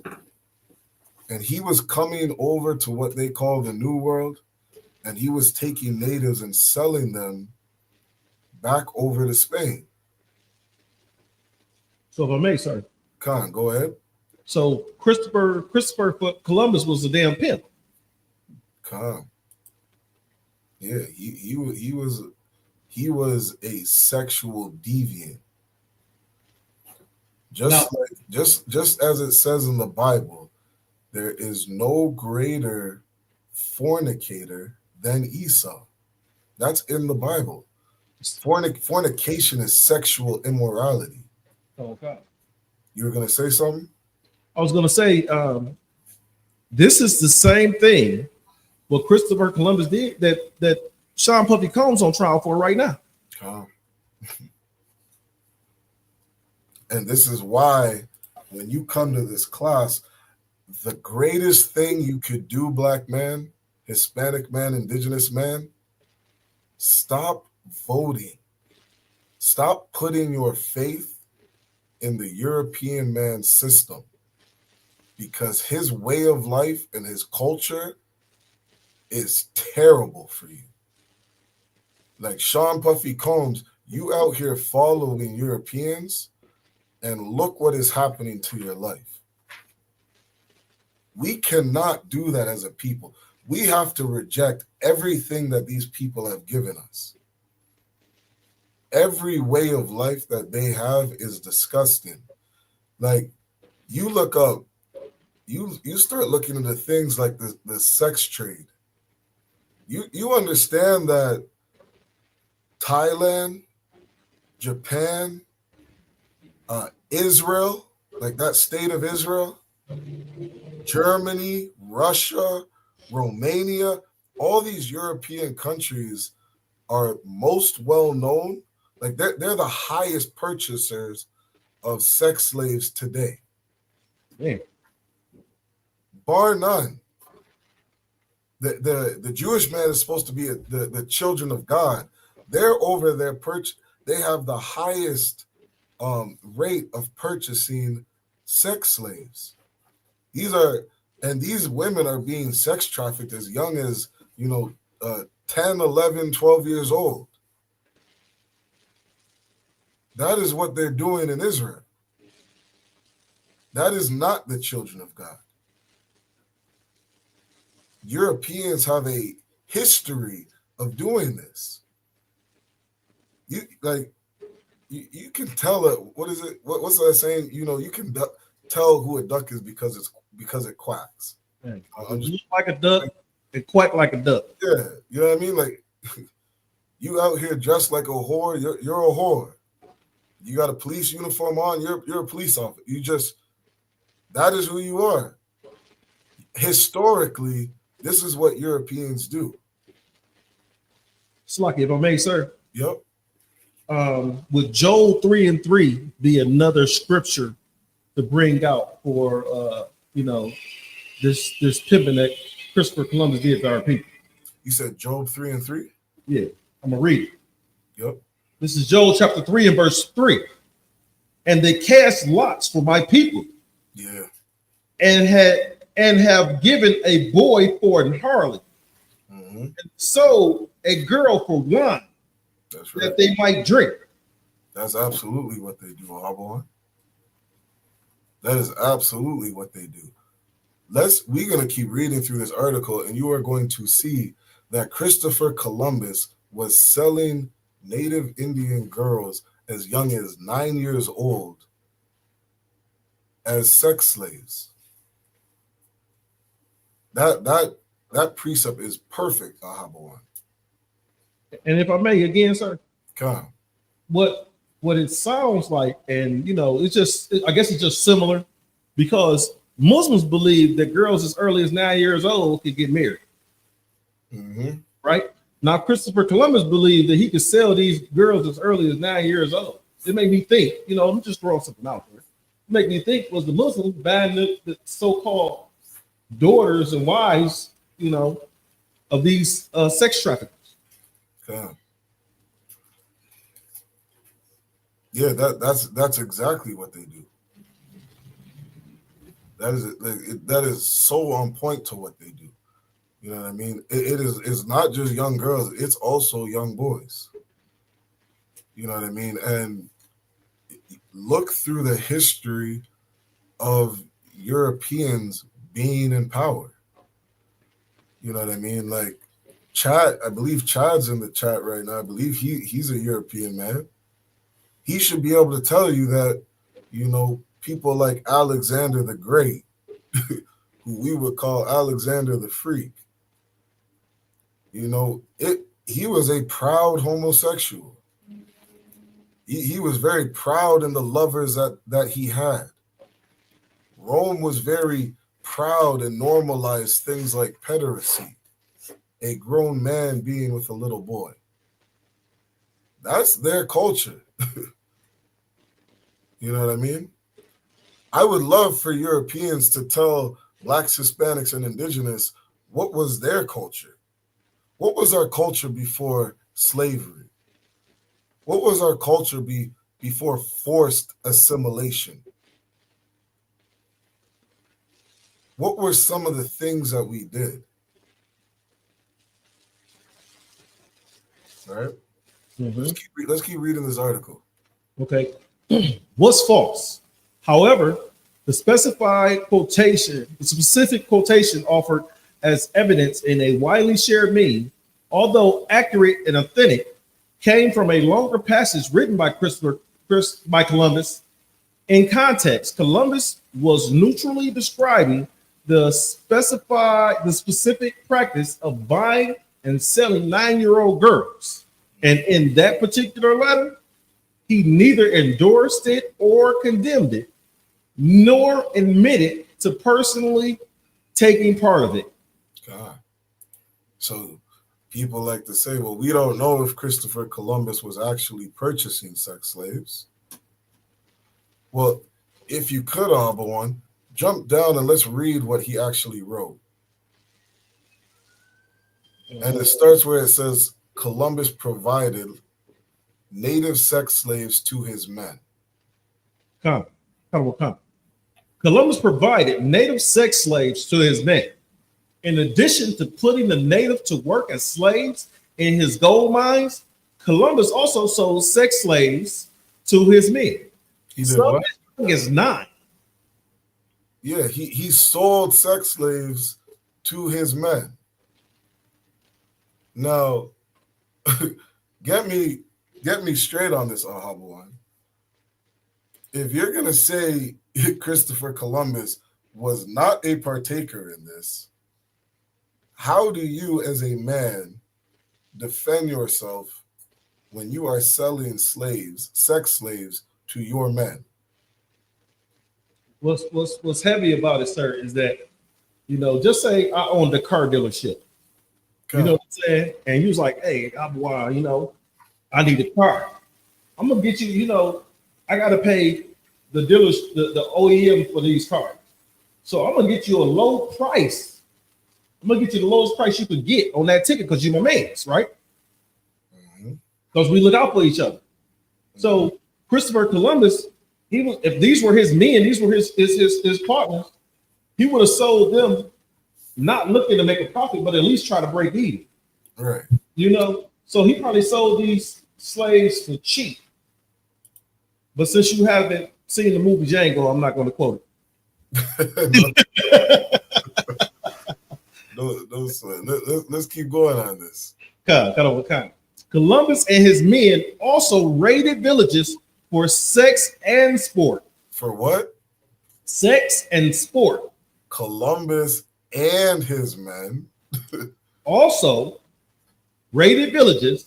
And he was coming over to what they call the New World, and he was taking natives and selling them back over to Spain. So if I may, sir. Khan, go ahead. So Christopher Columbus was a damn pimp. Khan. Yeah, he was a sexual deviant. Just as it says in the Bible, there is no greater fornicator than Esau. That's in the Bible. Fornication is sexual immorality. Okay. You were going to say something? I was going to say, this is the same thing what Christopher Columbus did that Sean Puffy Combs on trial for right now. And this is why when you come to this class, the greatest thing you could do, black man, Hispanic man, indigenous man, stop voting. Stop putting your faith in the European man's system, because his way of life and his culture is terrible for you. Like Sean Puffy Combs, you out here following Europeans, and look what is happening to your life. We cannot do that as a people. We have to reject everything that these people have given us. Every way of life that they have is disgusting. Like, you look up, you start looking into things like the sex trade. You understand that Thailand, Japan, Israel, like that state of Israel, Germany, Russia, Romania, all these European countries are most well known. Like they're the highest purchasers of sex slaves today. Yeah. Bar none. The Jewish man is supposed to be the children of God. They're over there they have the highest rate of purchasing sex slaves. These women are being sex trafficked as young as 10, 11, 12 years old. That is what they're doing in Israel. That is not the children of God. Europeans have a history of doing this. You can tell it. What is it? What's that saying? You can tell who a duck is because it quacks. Yeah. Look like a duck, it quack like a duck. Yeah, you know what I mean. Like you out here dressed like a whore. You're a whore. You got a police uniform on. You're a police officer. That is who you are. Historically, this is what Europeans do. Slucky, if I may, sir. Yep. Would Joel 3:3 be another scripture to bring out for this pimping that Christopher Columbus did to our people? You said Job 3:3? Yeah, I'm gonna read it. Yep. This is Joel chapter 3 and verse 3. And they cast lots for my people. Yeah. And have given a boy for an harlot, and sold a girl for wine. That's right. That they might drink. That's absolutely what they do, Harbaugh. That is absolutely what they do. We're going to keep reading through this article, and you are going to see that Christopher Columbus was selling native Indian girls as young as 9 years old as sex slaves. That precept is perfect, Ahabawan. And if I may again, sir, Come. What it sounds like, and it's just, I guess it's just similar, because Muslims believe that girls as early as 9 years old could get married. Mm-hmm. Right? Now, Christopher Columbus believed that he could sell these girls as early as 9 years old. It made me think, I'm just throwing something out there. It made me think, was the Muslims buying the so-called daughters and wives, of these sex traffickers? Come. Yeah, that's exactly what they do. That is so on point to what they do. You know what I mean? It's not just young girls, it's also young boys. You know what I mean? And look through the history of Europeans being in power. You know what I mean? Like Chad, I believe Chad's in the chat right now. I believe he's a European man. He should be able to tell you that, people like Alexander the Great, who we would call Alexander the Freak, he was a proud homosexual. He was very proud in the lovers that he had. Rome was very proud and normalized things like pederasty, a grown man being with a little boy. That's their culture. You know what I mean? I would love for Europeans to tell Blacks, Hispanics, and Indigenous what was their culture. What was our culture before slavery? What was our culture before forced assimilation? What were some of the things that we did? All right? Mm-hmm. Let's keep reading this article. Okay. What's false? However, the specific quotation offered as evidence in a widely shared meme, although accurate and authentic, came from a longer passage written by Columbus. In context, Columbus was neutrally describing the specific practice of buying and selling 9-year-old girls. And in that particular letter, he neither endorsed it or condemned it, nor admitted to personally taking part of it. God. So people like to say, well, we don't know if Christopher Columbus was actually purchasing sex slaves. Well, if you could, Abawan, jump down and let's read what he actually wrote. And it starts where it says, Columbus provided native sex slaves to his men. Columbus provided native sex slaves to his men. In addition to putting the native to work as slaves in his gold mines, Columbus also sold sex slaves to his men. He did what? Is 9. Yeah, he sold sex slaves to his men. Now, get me straight on this, Ahabawan. If you're gonna say Christopher Columbus was not a partaker in this, how do you as a man defend yourself when you are selling slaves, sex slaves, to your men? What's heavy about it, sir, is that, just say I owned a car dealership. You know what I'm saying? And you was like, hey, Abawan, I need a car. I'm gonna get you, I gotta pay the dealers, the OEM for these cars. So I'm gonna get you a low price. I'm gonna get you the lowest price you could get on that ticket because you're my man's, right? Because we look out for each other. So Christopher Columbus, if these were his men, these were his partners, he would have sold them not looking to make a profit, but at least try to break even. Right. So he probably sold these slaves for cheap. But since you haven't seen the movie Django, I'm not going to quote it. Let's keep going on this. Columbus and his men also raided villages for sex and sport. For what? Sex and sport. Columbus and his men also raided villages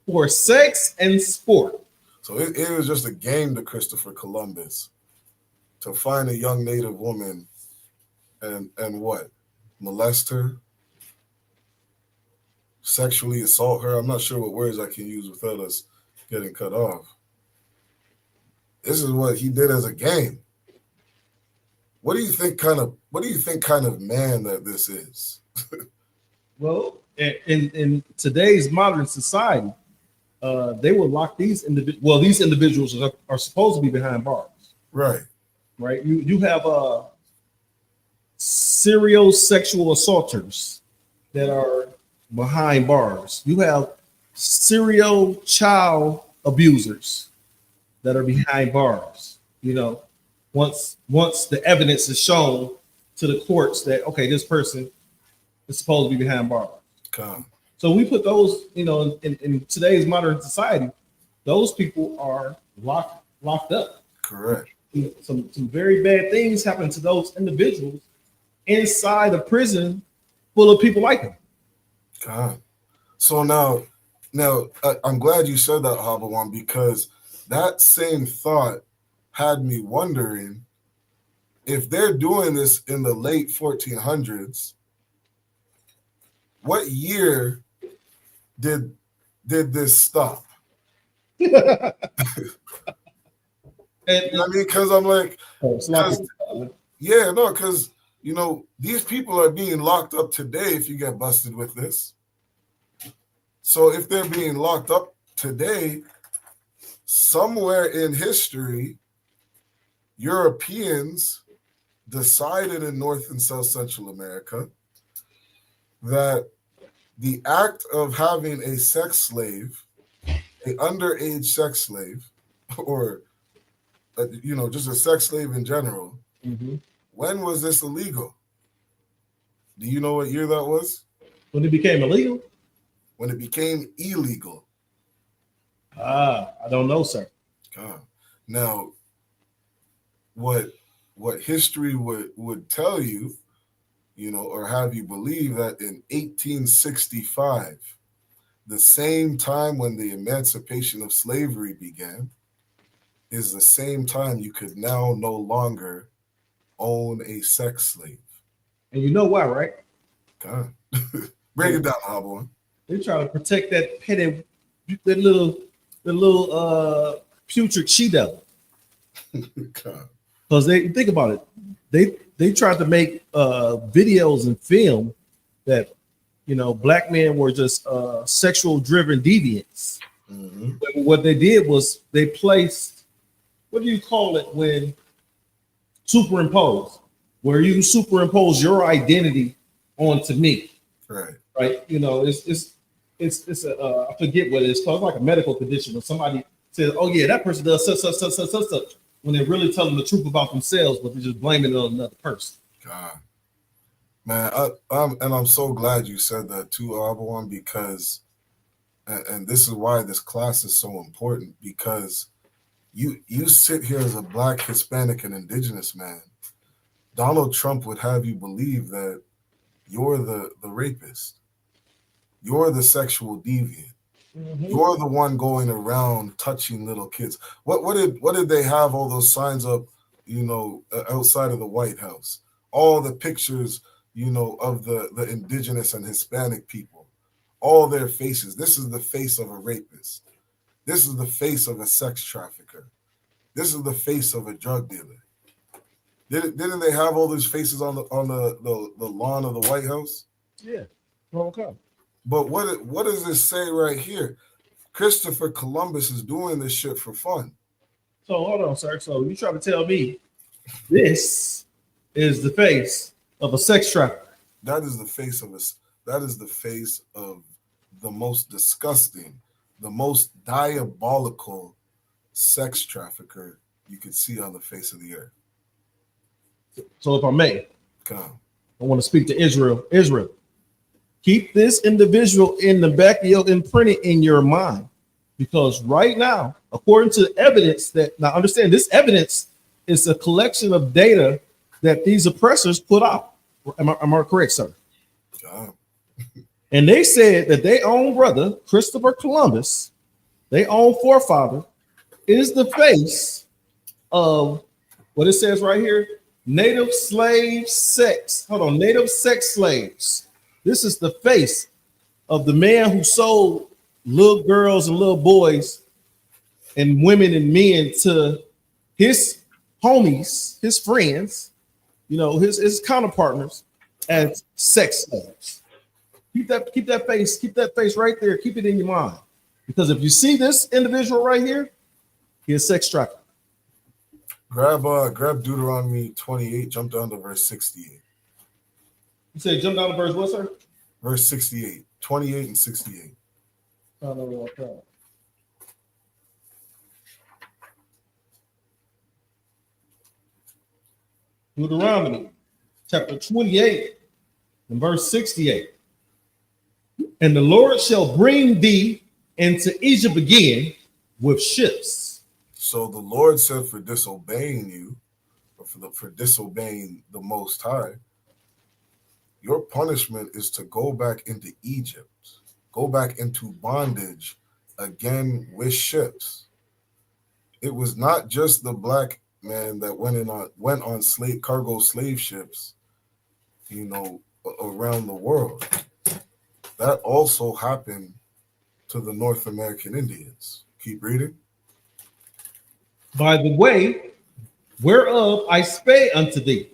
for sex and sport. So it was just a game to Christopher Columbus to find a young native woman and what? Molest her? Sexually assault her? I'm not sure what words I can use without us getting cut off. This is what he did as a game. What do you think kind of man that this is? Well, in today's modern society, they will lock these individuals. Well, these individuals are supposed to be behind bars. Right. Right. You have serial sexual assaulters that are behind bars. You have serial child abusers that are behind bars. You know, once the evidence is shown to the courts that okay, this person is supposed to be behind bars. Come. So we put those, you know, in today's modern society, those people are locked up. Correct. Some very bad things happen to those individuals inside a prison full of people like them. God. So now I'm glad you said that, Habawan, because that same thought had me wondering if they're doing this in the late 1400s, what year did this stop? You know what I mean? Because I'm like, because you know, these people are being locked up today if you get busted with this. So if they're being locked up today, somewhere in history, Europeans decided in North and South Central America that the act of having a sex slave, an underage sex slave, or just a sex slave in general, when was this illegal? Do you know what year that was? When it became illegal? When it became illegal. I don't know, sir. Now, what history would tell you, or have you believe that in 1865, the same time when the emancipation of slavery began, is the same time you could now no longer own a sex slave. And you know why, right? Break it down, Hobble. They try to protect that petty, the little putrid she-devil. Because they think about it, they tried to make videos and film that black men were just sexual driven deviants. But what they did was they placed, what do you call it when superimpose, where you superimpose your identity onto me, right? It's I forget what it is called. It's like a medical condition when somebody says, "Oh yeah, that person does such," when they're really telling the truth about themselves, but they're just blaming it on another person. God, man, I'm so glad you said that too, Abawan, because, and this is why this class is so important, because you sit here as a Black, Hispanic, and Indigenous man. Donald Trump would have you believe that you're the rapist. You're the sexual deviant. You're the one going around touching little kids. What did they have all those signs up, outside of the White House? All the pictures, of the Indigenous and Hispanic people, all their faces. This is the face of a rapist. This is the face of a sex trafficker. This is the face of a drug dealer. Didn't they have all these faces on the lawn of the White House? Yeah. Okay. But what does this say right here? Christopher Columbus is doing this shit for fun. So hold on, sir. So you try to tell me this is the face of a sex trafficker? That is the face of us. That is the face of the most disgusting, the most diabolical sex trafficker you could see on the face of the earth. So if I may, come. I want to speak to Israel. Israel, Keep this individual in the back of your imprinted in your mind, because right now, according to the evidence that now understand, this evidence is a collection of data that these oppressors put out. Am I correct, sir? And they said that their own brother, Christopher Columbus, their own forefather, is the face of what it says right here: native slave sex. Hold on, native sex slaves. This is the face of the man who sold little girls and little boys and women and men to his homies, his friends, you know, his counterpartners as sex slaves. Keep that face right there. Keep it in your mind. Because if you see this individual right here, he's a sex trafficker. Grab Deuteronomy 28, jump down to verse 68. You say jump down to verse what, sir? Verse 68, 28 and 68. Deuteronomy chapter 28 and verse 68. And the Lord shall bring thee into Egypt again with ships. So the Lord said, for disobeying you, or for disobeying the Most High, your punishment is to go back into Egypt, go back into bondage again with ships. It was not just the black man that went on cargo slave ships, you know, around the world. That also happened to the North American Indians. Keep reading. By the way, whereof I spake unto thee,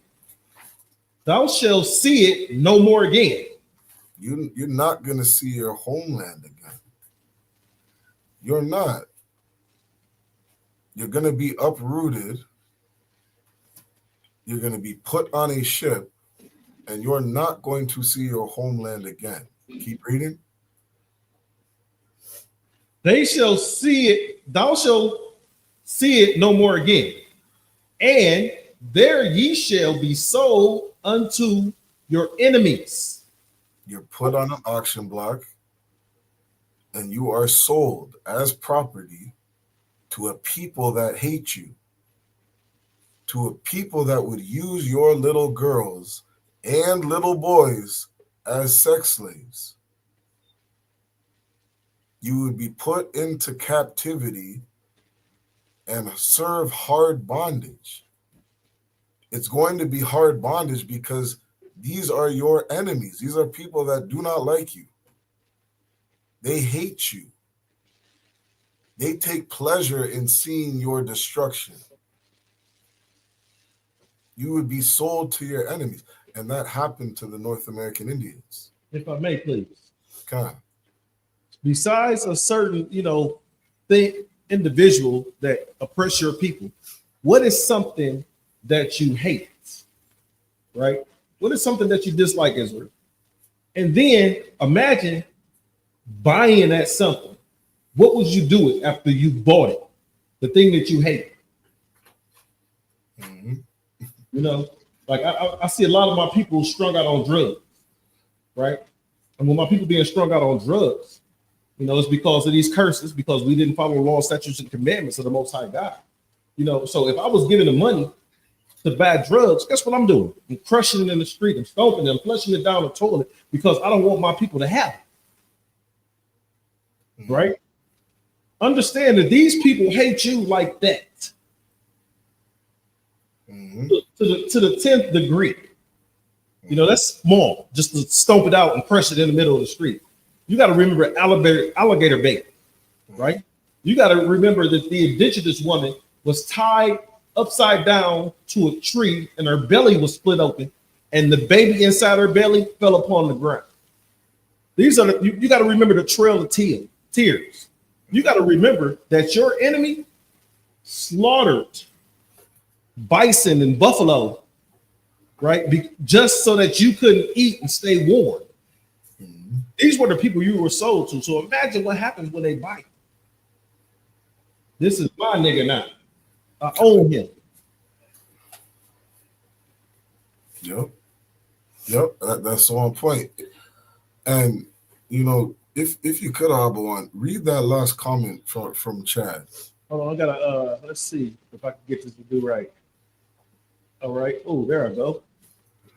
thou shalt see it no more again. You're not going to see your homeland again. You're not. You're going to be uprooted. You're going to be put on a ship, and you're not going to see your homeland again. Keep reading. They shall see it, thou shalt see it no more again. And there ye shall be sold unto your enemies. You're put on an auction block, and you are sold as property to a people that hate you, to a people that would use your little girls and little boys as sex slaves. You would be put into captivity and serve hard bondage. It's going to be hard bondage because these are your enemies. These are people that do not like you. They hate you. They take pleasure in seeing your destruction. You would be sold to your enemies. And that happened to the North American Indians. If I may, please. Okay. Besides a certain, individual that oppress your people, what is something that you hate, right? What is something that you dislike, Israel? And then imagine buying that something. What would you do it after you bought it? The thing that you hate. Mm-hmm. Like I see a lot of my people strung out on drugs, right? And when my people being strung out on drugs, it's because of these curses, because we didn't follow the law, statutes, and commandments of the Most High God. So if I was giving them money to buy drugs, guess what I'm doing? I'm crushing it in the street, I'm stomping them, flushing it down the toilet because I don't want my people to have it. Mm-hmm. Right? Understand that these people hate you like that. Mm-hmm. To the 10th degree. That's small, just to stomp it out and crush it in the middle of the street. You got to remember alligator bait, right? You got to remember that the indigenous woman was tied upside down to a tree and her belly was split open and the baby inside her belly fell upon the ground. These are you got to remember the trail of tears. You got to remember that your enemy slaughtered bison and buffalo, right? Just so that you couldn't eat and stay warm. Mm-hmm. These were the people you were sold to. So imagine what happens when they bite. This is my nigga now. I own him. Yep. That's on point. And you know, if you could, Abawan, read that last comment from Chad. Hold on, I gotta let's see if I can get this to do right. All right. Oh, there I go.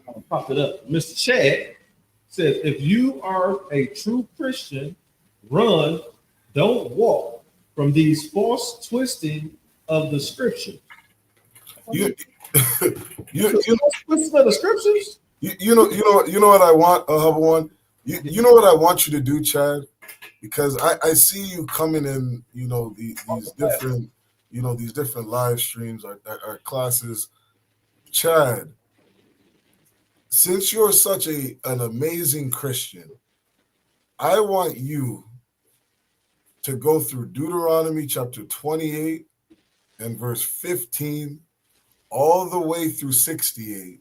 I popped it up. Mr. Chad says, if you are a true Christian, run, don't walk from these false twisting of the scripture. You twisting of the scriptures? You know what I want, Abawan? You know what I want you to do, Chad? Because I see you coming in, you know, these different, you know, these different live streams, our classes. Chad, since you're such an amazing Christian, I want you to go through Deuteronomy chapter 28 and verse 15 all the way through 68.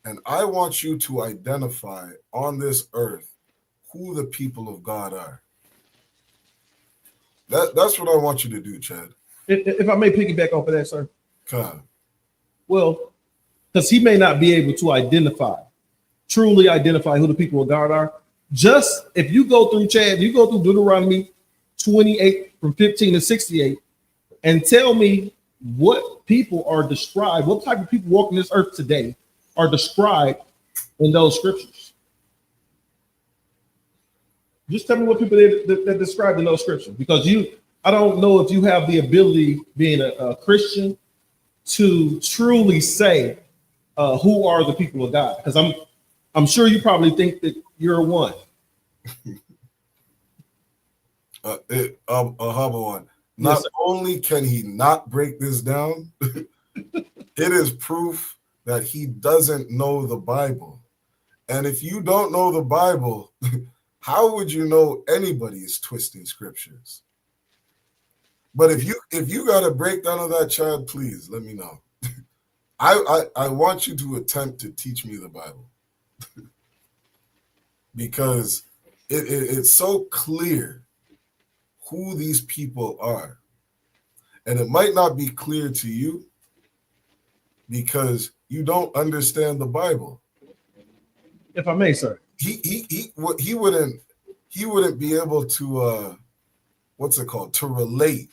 And I want you to identify on this earth who the people of God are. That's what I want you to do, Chad. If I may piggyback off of that, sir. Come. Well, because he may not be able to truly identify who the people of God are. Just if you go through, Chad, you go through Deuteronomy 28 from 15 to 68 and tell me what people are described, what type of people walking this earth today are described in those scriptures. Just tell me what people that described in those scriptures, because I don't know if you have the ability, being a Christian, to truly say who are the people of God. Because I'm sure you probably think that you're one. Not yes, only can he not break this down, it is proof that he doesn't know the Bible. And if you don't know the Bible, how would you know anybody is twisting scriptures? But if you got a breakdown of that, child, please let me know. I want you to attempt to teach me the Bible. Because it's so clear who these people are. And it might not be clear to you because you don't understand the Bible. If I may, sir. He wouldn't be able to to relate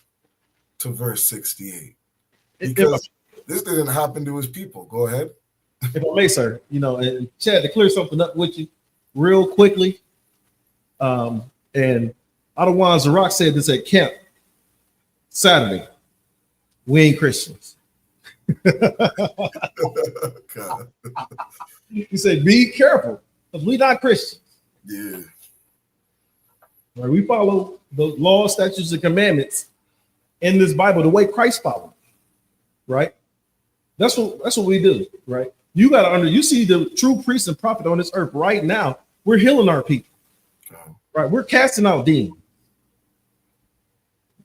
to verse 68. Because this didn't happen to his people. Go ahead. If I may, sir, you know, and Chad, to clear something up with you real quickly. And Adawan Zarak said this at camp Saturday. We ain't Christians. He said, be careful, because we not Christians. Yeah. Right, we follow the law, statutes, and commandments in this Bible the way Christ followed. Right? That's what we do, right? You gotta you see the true priest and prophet on this earth right now. We're healing our people. Right? We're casting out demons.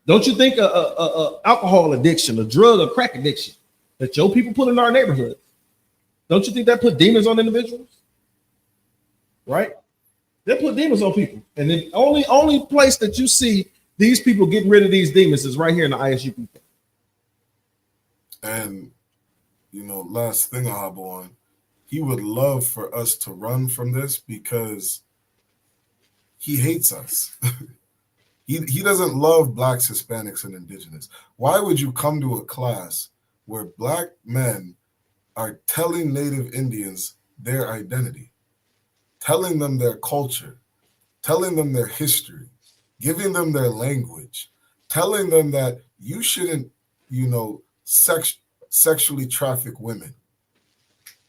Don't you think a alcohol addiction, a drug, a crack addiction that your people put in our neighborhoods, don't you think that put demons on individuals? Right? They put demons on people. And the only place that you see these people getting rid of these demons is right here in the ISU people. And, you know, last thing I'll have on, he would love for us to run from this because he hates us. He doesn't love blacks, Hispanics, and indigenous. Why would you come to a class where black men are telling Native Indians their identity, telling them their culture, telling them their history, giving them their language, telling them that you shouldn't, you know, sexually traffic women.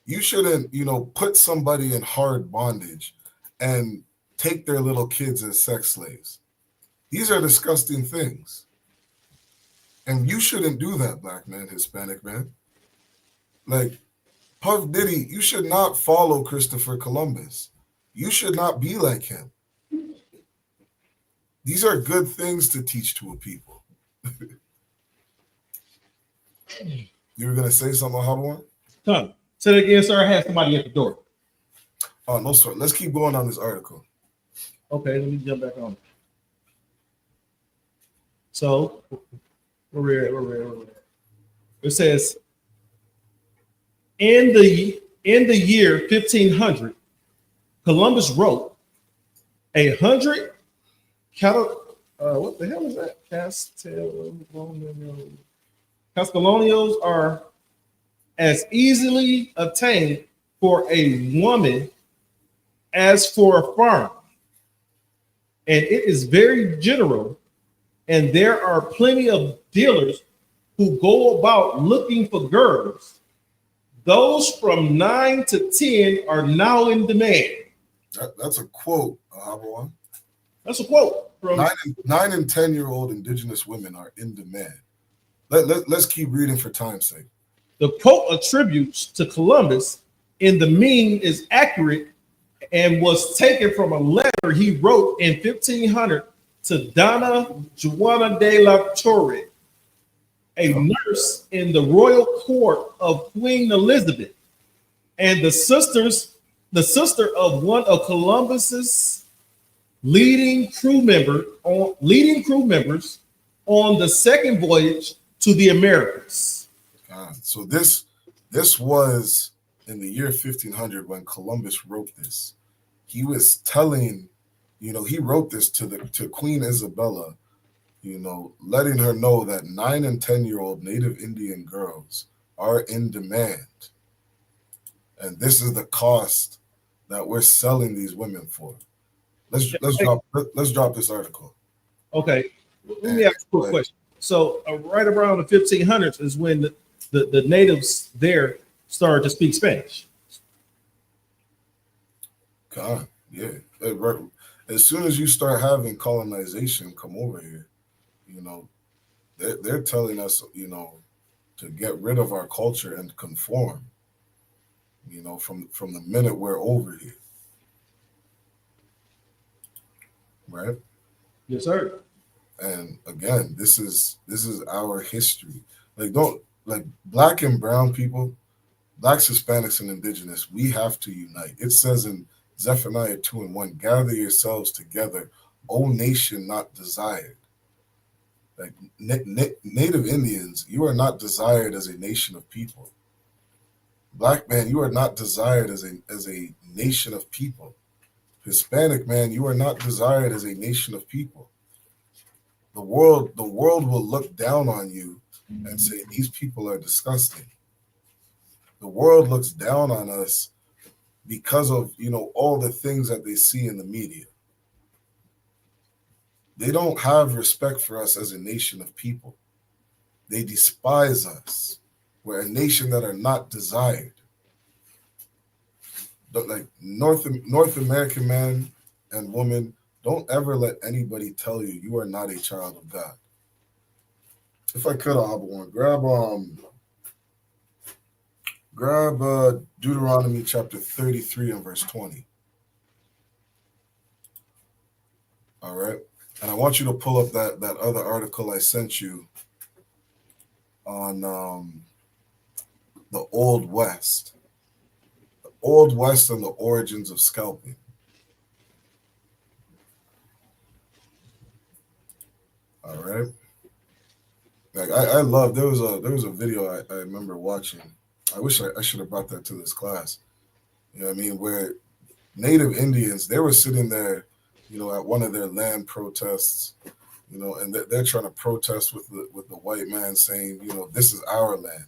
You shouldn't, you know, put somebody in hard bondage and take their little kids as sex slaves. These are disgusting things. And you shouldn't do that, black man, Hispanic man. Like, Puff Diddy, you should not follow Christopher Columbus. You should not be like him. These are good things to teach to a people. You were going to say something, Habawan? Come. Say that again, sir. I had somebody at the door. Oh, no, sir. Let's keep going on this article. Okay, let me jump back on. So, where we're at. It says, in the year 1500, Columbus wrote, 100 what the hell is that? Castellonios are as easily obtained for a woman as for a farm, and it is very general, and there are plenty of dealers who go about looking for girls. Those from 9 to 10 are now in demand. That's a quote, Abuan. That's a quote from 9 and 10-year-old indigenous women are in demand. Let's keep reading for time's sake. The quote attributes to Columbus in the mean is accurate and was taken from a letter he wrote in 1500 to Donna Juana de la Torre, a nurse in the royal court of Queen Elizabeth, and the sister of one of Columbus's leading crew members on the second voyage to the Americas. So this was in the year 1500 when Columbus wrote this. He was telling, he wrote this to Queen Isabella, letting her know that 9 and 10-year-old Native Indian girls are in demand. And this is the cost that we're selling these women for. Let's drop this article. Okay, let me ask you a quick question. So right around the 1500s is when the natives there started to speak Spanish. God, yeah. As soon as you start having colonization come over here, they're telling us, to get rid of our culture and conform, from the minute we're over here. Right? Yes, sir. And again, this is our history. Black and brown people, blacks, Hispanics, and indigenous, we have to unite. It says in Zephaniah 2:1, gather yourselves together, O nation not desired. Native Indians, you are not desired as a nation of people. Black man, you are not desired as a nation of people. Hispanic man, you are not desired as a nation of people. The world will look down on you and say these people are disgusting. The world looks down on us because of all the things that they see in the media. They don't have respect for us as a nation of people. They despise us. We're a nation that are not desired. But North American man and woman, don't ever let anybody tell you you are not a child of God. If I could, I want to grab Deuteronomy chapter 33 and verse 20. All right. And I want you to pull up that other article I sent you on the Old West. The Old West and the origins of scalping. All right. I love, there was a video I remember watching. I wish I should have brought that to this class. You know what I mean? Where Native Indians, they were sitting there, at one of their land protests, and they're trying to protest with the white man saying, this is our land.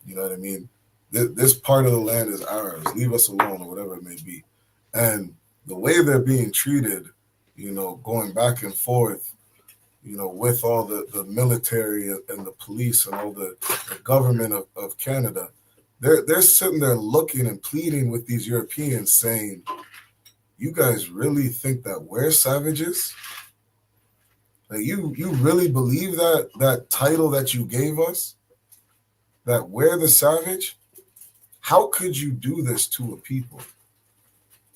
You know what I mean? This part of the land is ours. Leave us alone, or whatever it may be. And the way they're being treated, going back and forth, with all the military and the police and all the government of Canada, they're sitting there looking and pleading with these Europeans saying, you guys really think that we're savages? Like you really believe that title that you gave us, that we're the savage? How could you do this to a people?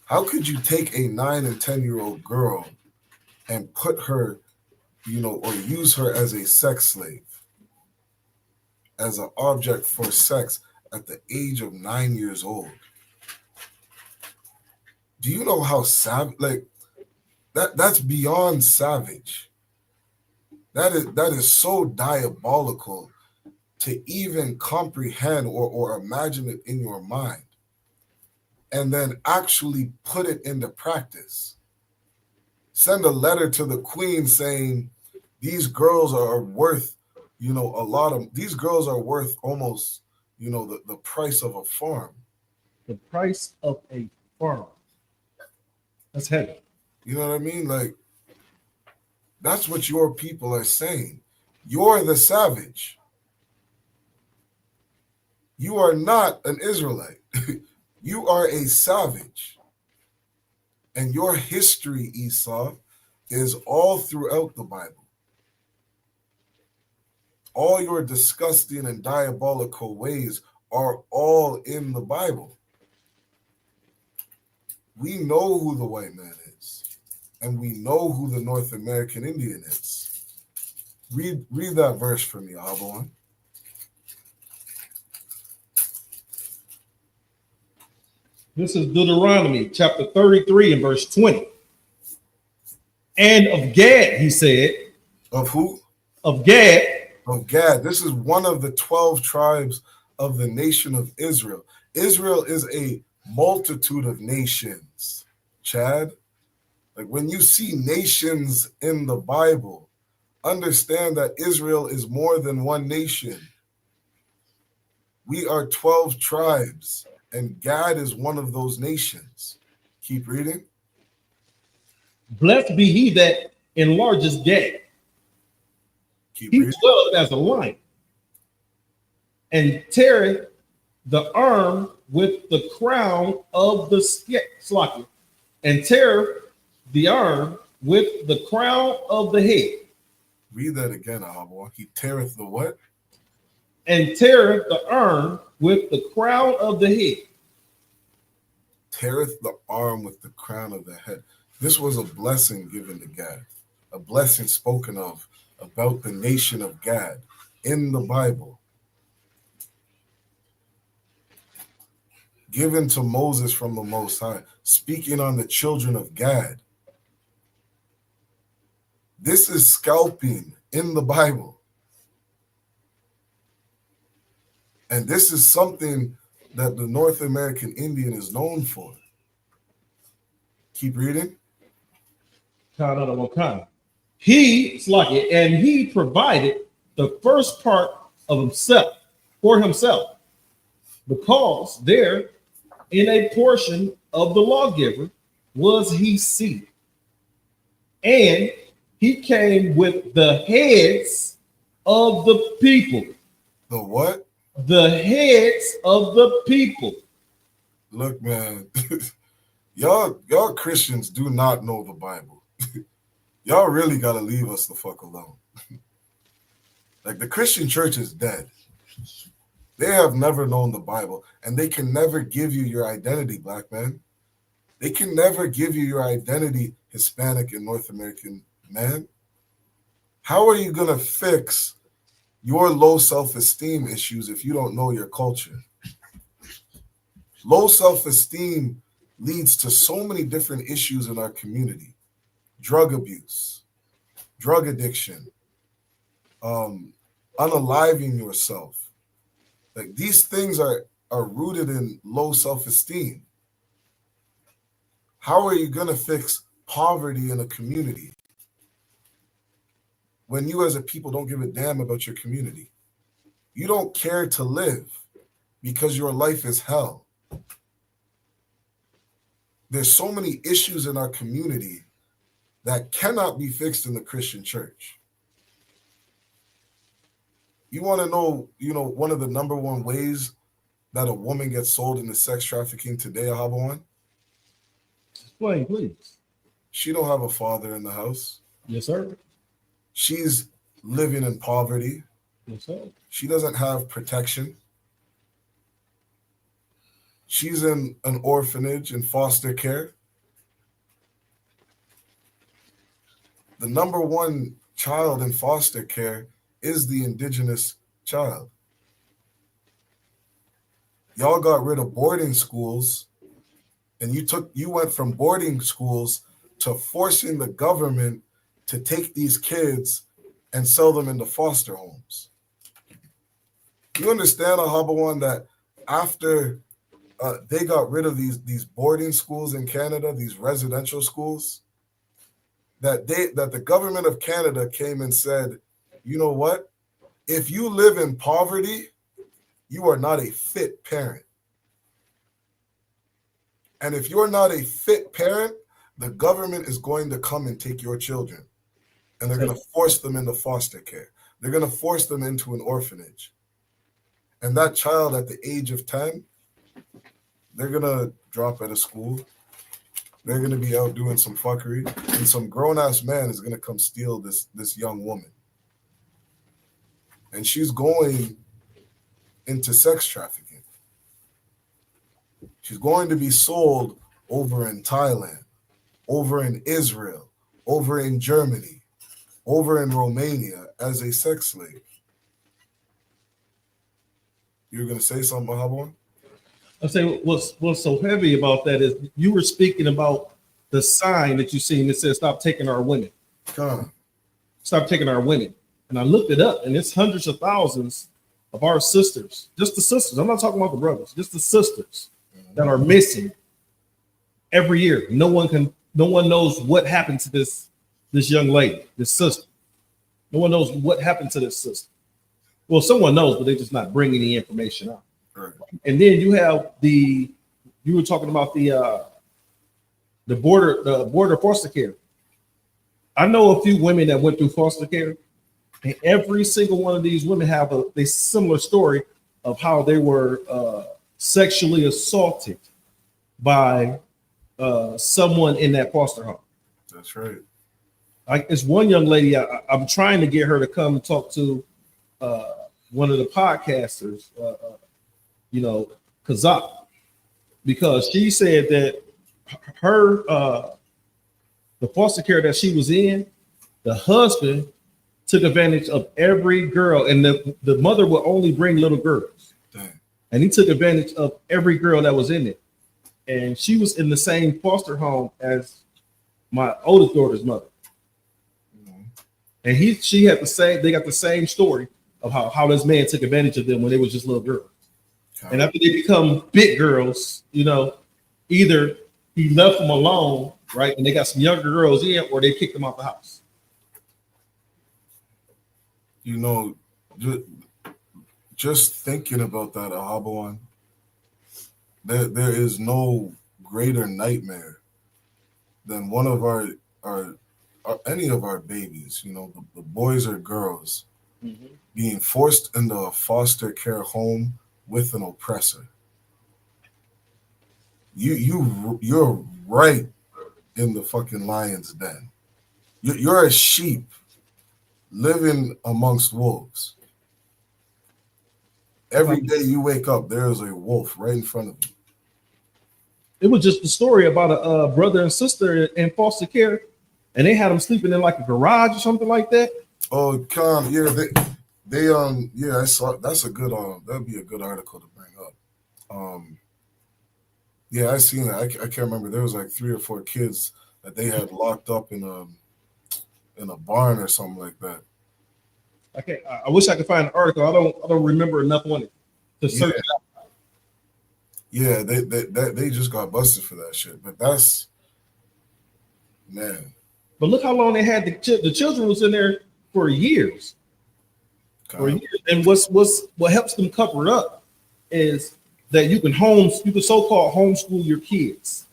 How could you take a 9 and 10-year-old girl and put her, or use her as a sex slave, as an object for sex at the age of 9 years old? Do you know how savage, that's beyond savage. That is so diabolical to even comprehend or imagine it in your mind, and then actually put it into practice. Send a letter to the queen saying these girls are worth, a lot of, these girls are worth almost, the price of a farm. The price of a farm. That's heavy. You know what I mean? Like, that's what your people are saying. You're the savage. You are not an Israelite. You are a savage. And your history, Esau, is all throughout the Bible. All your disgusting and diabolical ways are all in the Bible. We know who the white man is, and we know who the North American Indian is. Read that verse for me, Ahabon. This is Deuteronomy chapter 33 and verse 20. And of Gad, he said. Of who? Of Gad. Of Gad. This is one of the 12 tribes of the nation of Israel. Israel is a multitude of nations, Chad. Like, when you see nations in the Bible, understand that Israel is more than one nation. We are 12 tribes, and Gad is one of those nations. Keep reading. Blessed be he that enlarges Gad. He dwelleth as a lion, and teareth the arm with the crown of the slocket, and teareth the arm with the crown of the head. Read that again, Ahabo. He teareth the what? And teareth the arm with the crown of the head. Teareth the arm with the crown of the head. This was a blessing given to Gad, a blessing spoken of about the nation of Gad in the Bible, given to Moses from the Most High, speaking on the children of Gad. This is scalping in the Bible. And this is something that the North American Indian is known for. Keep reading. He provided the first part of himself for himself, because there in a portion of the lawgiver was he seated. And he came with the heads of the people. The what? The heads of the people. Look, man, y'all Christians do not know the Bible. Y'all really got to leave us the fuck alone. Like, the Christian church is dead. They have never known the Bible, and they can never give you your identity, black man. They can never give you your identity, Hispanic and North American man. How are you going to fix your low self-esteem issues if you don't know your culture? Low self-esteem leads to so many different issues in our community. Drug abuse, drug addiction, unaliving yourself. Like, these things are rooted in low self-esteem. How are you going to fix poverty in a community when you as a people don't give a damn about your community? You don't care to live because your life is hell. There's so many issues in our community that cannot be fixed in the Christian church. You want to know, one of the number one ways that a woman gets sold into sex trafficking today, Ahabawan? Explain, please. She don't have a father in the house. Yes, sir. She's living in poverty. Yes, sir. She doesn't have protection. She's in an orphanage and foster care. The number one child in foster care is the indigenous child. Y'all got rid of boarding schools, and you went from boarding schools to forcing the government to take these kids and sell them into foster homes. You understand, Ahabawan, that after they got rid of these boarding schools in Canada, these residential schools, that the government of Canada came and said, you know what? If you live in poverty, you are not a fit parent. And if you're not a fit parent, the government is going to come and take your children. And they're going to force them into foster care. They're going to force them into an orphanage. And that child at the age of 10, they're going to drop out of school. They're going to be out doing some fuckery. And some grown-ass man is going to come steal this young woman. And she's going into sex trafficking. She's going to be sold over in Thailand, over in Israel, over in Germany, over in Romania as a sex slave. You're going to say something, Mahabon? I say what's so heavy about that is you were speaking about the sign that you seen that says stop taking our women. Stop taking our women. And I looked it up, and it's hundreds of thousands of our sisters, just the sisters. I'm not talking about the brothers, just the sisters that are missing every year. No one knows what happened to this young lady, this sister. No one knows what happened to this sister. Well, someone knows, but they're just not bringing the information out. Right. And then you have you were talking about the border foster care. I know a few women that went through foster care, and every single one of these women have a similar story of how they were sexually assaulted by someone in that foster home. That's right. It's one young lady. I'm trying to get her to come talk to one of the podcasters, Kazak, because she said that her the foster care that she was in, the husband took advantage of every girl, and the mother would only bring little girls. Dang. And he took advantage of every girl that was in it. And she was in the same foster home as my oldest daughter's mother. And she had they got the same story of how this man took advantage of them when they was just little girls. And after they become big girls, either he left them alone, right? And they got some younger girls in, or they kicked them out the house. Just thinking about that, Ahabawan, there is no greater nightmare than one of our any of our babies, the boys or girls, being forced into a foster care home with an oppressor. You're right in the fucking lion's den. You're a sheep living amongst wolves. Every day you wake up, there is a wolf right in front of you. It was just a story about a brother and sister in foster care, and they had them sleeping in like a garage or something like that. Oh, I saw. That's a good. That'd be a good article to bring up. Yeah, I seen that. I can't remember. There was like 3 or 4 kids that they had locked up in a barn or something like that. I wish I could find an article. I don't remember enough on it to search it out. Yeah, they just got busted for that shit. But that's, man. But look how long they had the children was in there for years. For years. And what helps them cover it up is that you can so-called homeschool your kids.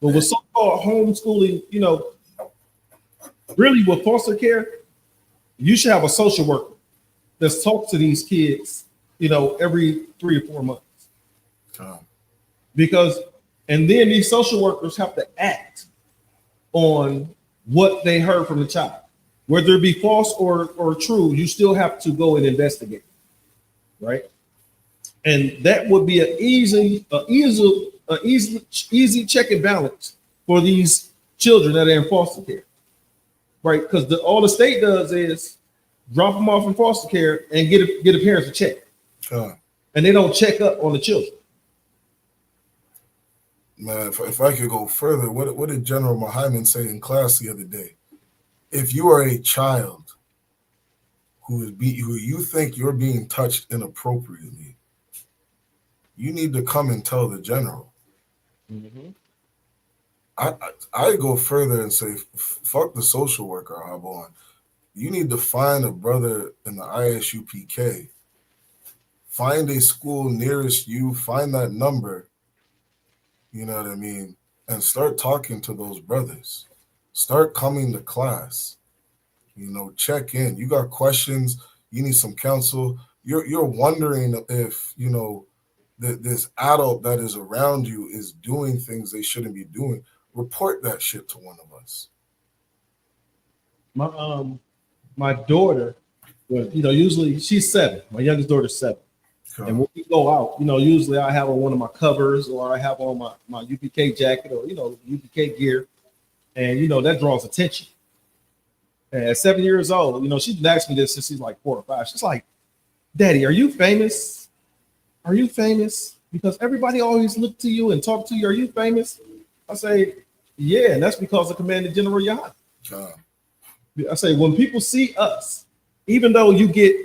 But with so-called homeschooling, really with foster care, you should have a social worker that's talked to these kids, every 3 or 4 months. And then these social workers have to act on what they heard from the child. Whether it be false or true, you still have to go and investigate, right? And that would be an easy check and balance for these children that are in foster care, right? Because all the state does is drop them off in foster care and get a parents a check, and they don't check up on the children. Man, if I could go further, what did General Muhammad say in class the other day? If you are a child who you think you're being touched inappropriately, you need to come and tell the general. I go further and say, fuck the social worker, Arbon. You need to find a brother in the ISUPK. Find a school nearest you, find that number, you know what I mean, and start talking to those brothers. Start coming to class. You know, check in. You got questions, you need some counsel. You're wondering if, you know, this adult that is around you is doing things they shouldn't be doing. Report that shit to one of us. My daughter, well, you know, usually she's 7. My youngest daughter's 7. Okay. And when we go out, you know, usually I have on one of my covers, or I have on my UPK jacket, or, you know, UPK gear. And, you know, that draws attention. And at 7 years old, you know, she's been asking me this since she's like 4 or 5. She's like, Daddy, are you famous? Are you famous? Because everybody always look to you and talk to you. Are you famous? I say, yeah, and that's because of Commander General Yahya. I say, when people see us, even though you get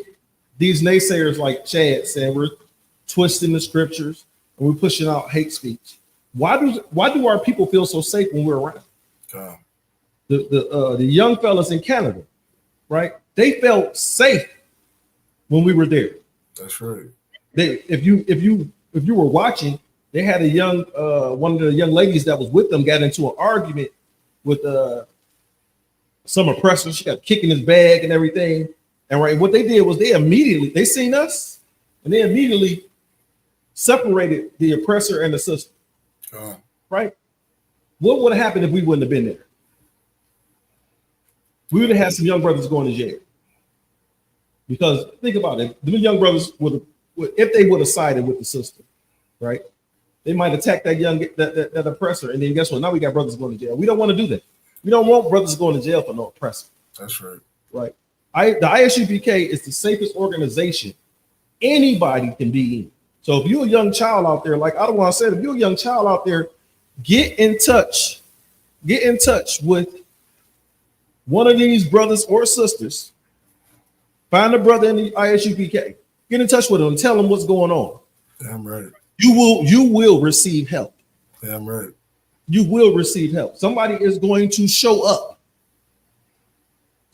these naysayers like Chad saying we're twisting the scriptures and we're pushing out hate speech, why do our people feel so safe when we're around? The young fellas in Canada, right? They felt safe when we were there. That's right. If you were watching, they had a young one of the young ladies that was with them got into an argument with some oppressor. She got kicking his bag and everything. And right, what they did was they seen us and they immediately separated the oppressor and the sister. Right? What would have happened if we wouldn't have been there? We would have had some young brothers going to jail. Because think about it, the young brothers if they would have sided with the sister, right? They might attack that oppressor, and then guess what? Now we got brothers going to jail. We don't want to do that. We don't want brothers going to jail for no oppressor. That's right. Right. The ISUPK is the safest organization anybody can be in. So if you're a young child out there, like Ottawa said, if you're a young child out there, get in touch with one of these brothers or sisters. Find a brother in the ISUPK. Get in touch with them and tell them what's going on. Damn right. You will receive help. Damn right. You will receive help. Somebody is going to show up.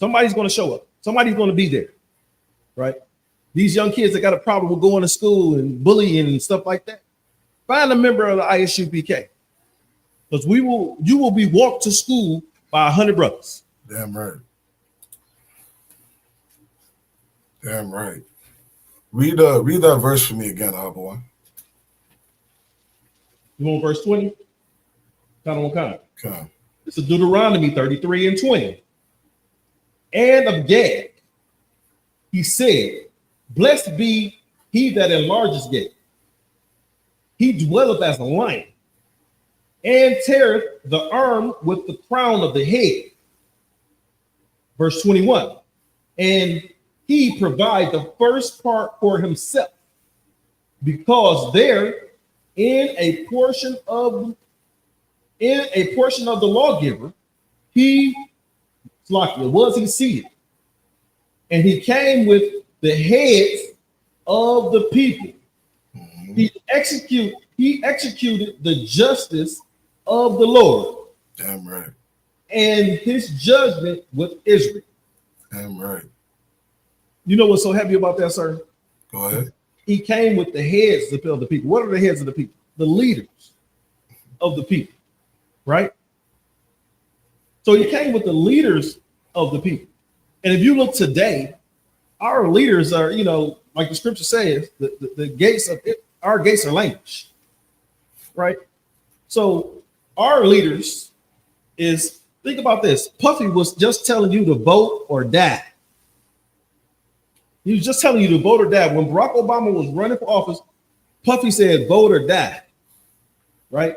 Somebody's going to show up. Somebody's going to be there. Right? These young kids that got a problem with going to school and bullying and stuff like that. Find a member of the ISUPK. Because you will be walked to school by 100 brothers. Damn right. Damn right. Read that verse for me again, boy. You want verse 20? Come. This is Deuteronomy 33 and 20. And of Gad, he said, blessed be he that enlarges Gad. He dwelleth as a lion, and teareth the arm with the crown of the head. Verse 21. And he provide the first part for himself, because there in a portion of the lawgiver, he seated, and he came with the heads of the people. Mm-hmm. He executed the justice of the Lord. Damn right. And his judgment with Israel. Damn right. You know what's so heavy about that, sir? Go ahead. He came with the heads of the people. What are the heads of the people? The leaders of the people, right? So he came with the leaders of the people. And if you look today, our leaders are, you know, like the scripture says, the gates of it, our gates are languished, right? So our leaders is, think about this. Puffy was just telling you to vote or die. He was just telling you to vote or die. When Barack Obama was running for office, Puffy said, vote or die, right?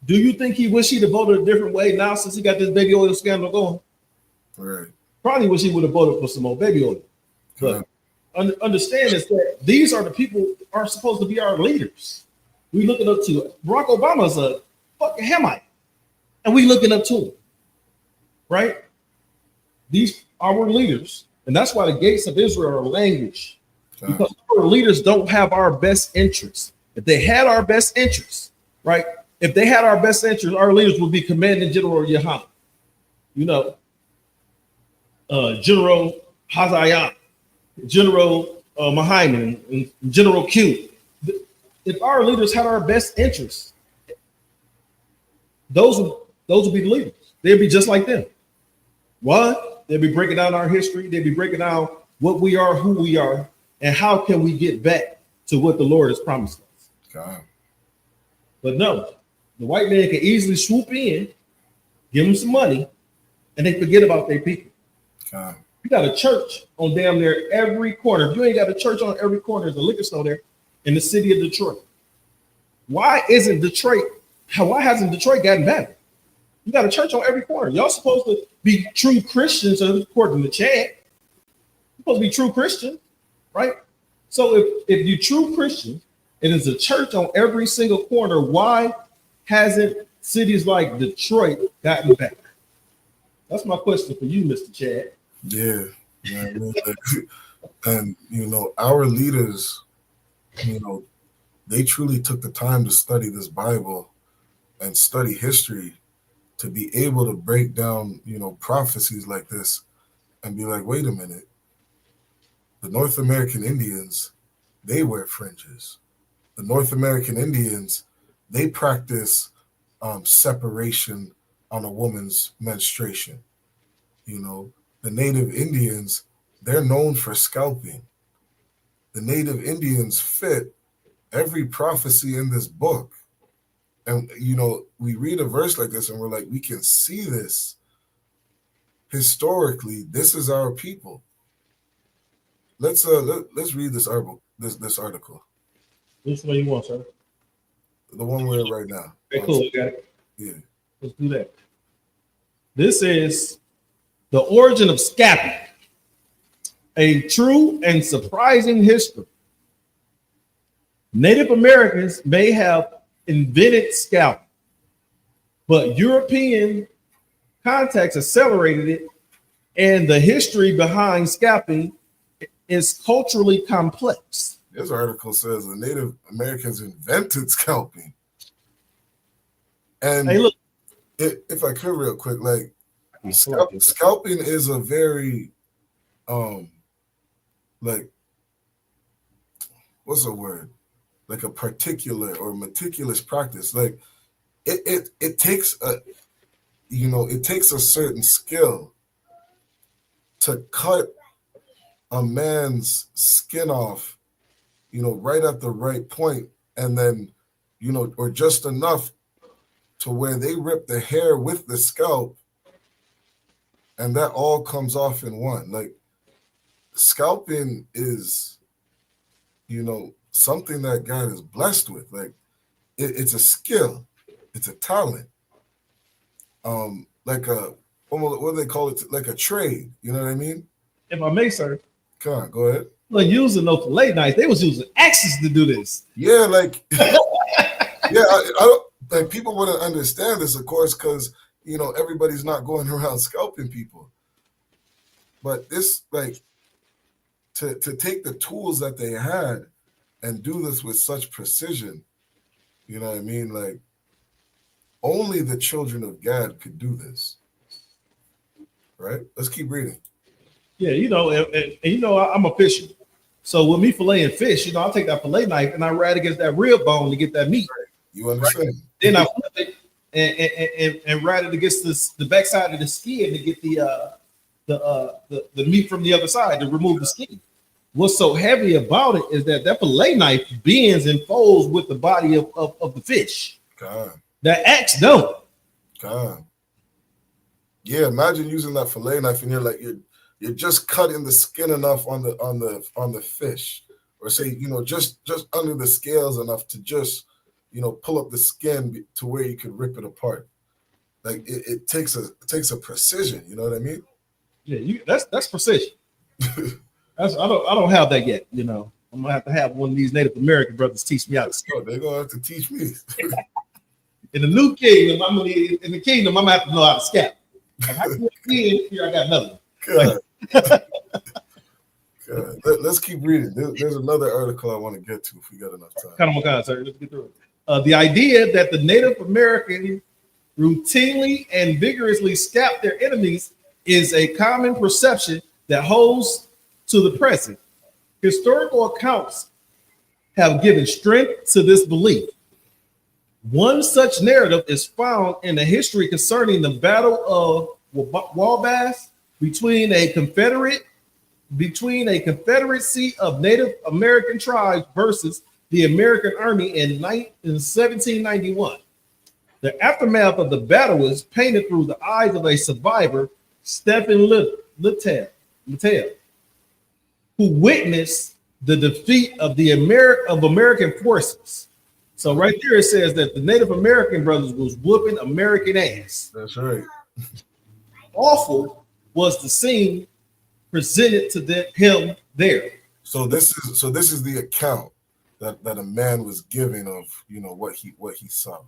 Do you think he wish he'd have voted a different way now since he got this baby oil scandal going? Right. Probably wish he would have voted for some more baby oil. But understand is that these are the people who are supposed to be our leaders. We looking up to it. Barack Obama's a fucking Hamite, and we looking up to him, right? These are our leaders. And that's why the gates of Israel are languished, because our leaders don't have our best interests. If they had our best interests, right, if they had our best interests, our leaders would be Commanding General Yahan, General Hazayan, General Mahaiman, and General Q. If our leaders had our best interests, those would be the leaders. They'd be just like them. One, they'd be breaking down our history. They'd be breaking down what we are, who we are, and how can we get back to what the Lord has promised us. God. But no, the white man can easily swoop in, give them some money, and they forget about their people. God. You got a church on damn near every corner. If you ain't got a church on every corner, there's a liquor store there in the city of Detroit. Why hasn't Detroit gotten better? You got a church on every corner. Y'all supposed to be true Christians, according to Chad. You're supposed to be true Christians, right? So if you're true Christians and there's a church on every single corner, why hasn't cities like Detroit gotten better? That's my question for you, Mr. Chad. Yeah. And, our leaders, they truly took the time to study this Bible and study history to be able to break down, prophecies like this and be like, wait a minute. The North American Indians, they wear fringes. The North American Indians, they practice separation on a woman's menstruation. The Native Indians, they're known for scalping. The Native Indians fit every prophecy in this book. And, we read a verse like this and we're like, we can see this. Historically, this is our people. Let's read this article. Which one you want, sir? The one we're in right now. Okay, cool. We got it. Yeah. Let's do that. This is the origin of scalping, a true and surprising history. Native Americans may have invented scalping, but European contacts accelerated it, and the history behind scalping is culturally complex. This article says the Native Americans invented scalping. And hey, look, if I could real quick, like scalping is a very what's the word? Like a particular or meticulous practice. Like it takes a certain skill to cut a man's skin off, right at the right point, and then, or just enough to where they rip the hair with the scalp, and that all comes off in one. Like, scalping is, something that God is blessed with. Like, it's a skill, it's a talent. Like what do they call it? Like a trade. You know what I mean? If I may, sir. Come on, go ahead. Well, using no fillet knife, they was using axes to do this. Yeah, like, I don't, like, people wouldn't understand this, of course, because everybody's not going around scalping people. But this, like, to take the tools that they had and do this with such precision, you know what I mean? Like, only the children of God could do this. Right? Let's keep reading. Yeah, I'm a fisher. So with me filleting fish, I'll take that fillet knife and I ride against that rib bone to get that meat. You understand? Right? Then I flip it and ride it against the backside of the skin to get the meat from the other side to remove the skin. What's so heavy about it is that fillet knife bends and folds with the body of the fish. God. That axe don't. God. Yeah, imagine using that fillet knife and you're just cutting the skin enough on the fish, or say just under the scales enough to just pull up the skin to where you could rip it apart. Like it takes a precision. You know what I mean? Yeah, that's precision. I don't have that yet. I'm gonna have one of these Native American brothers teach me how to scalp. They're gonna have to teach me. In the new kingdom, I'm gonna have to know how to scalp. Like, here I got another one. Good. Good. Let's keep reading. There's another article I want to get to if we got enough time. Come on, sir. Let's get through it. The idea that the Native American routinely and vigorously scalp their enemies is a common perception that holds to the present. Historical accounts have given strength to this belief. One such narrative is found in the history concerning the Battle of Wabash between a confederacy of Native American tribes versus the American Army in 1791. The aftermath of the battle is painted through the eyes of a survivor, Stephen Littell, who witnessed the defeat of the American forces. So right there it says that the Native American brothers was whooping American ass. That's right. Awful was the scene presented to him there. So this is the account that a man was giving of what he saw.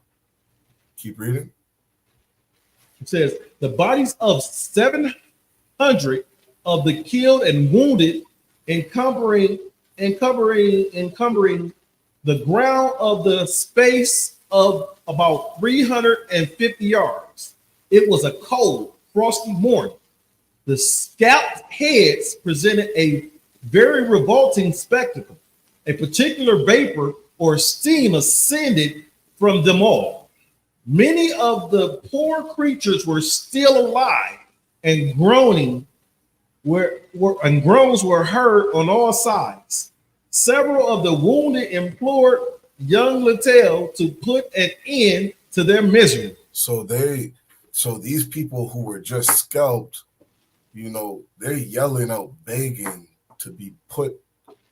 Keep reading. It says the bodies of 700 of the killed and wounded encumbering the ground of the space of about 350 yards. It was a cold, frosty morning. The scalped heads presented a very revolting spectacle. A particular vapor or steam ascended from them all. Many of the poor creatures were still alive, and groans were heard on all sides. Several of the wounded implored young Littell to put an end to their misery. So these people who were just scalped, they're yelling out, begging to be put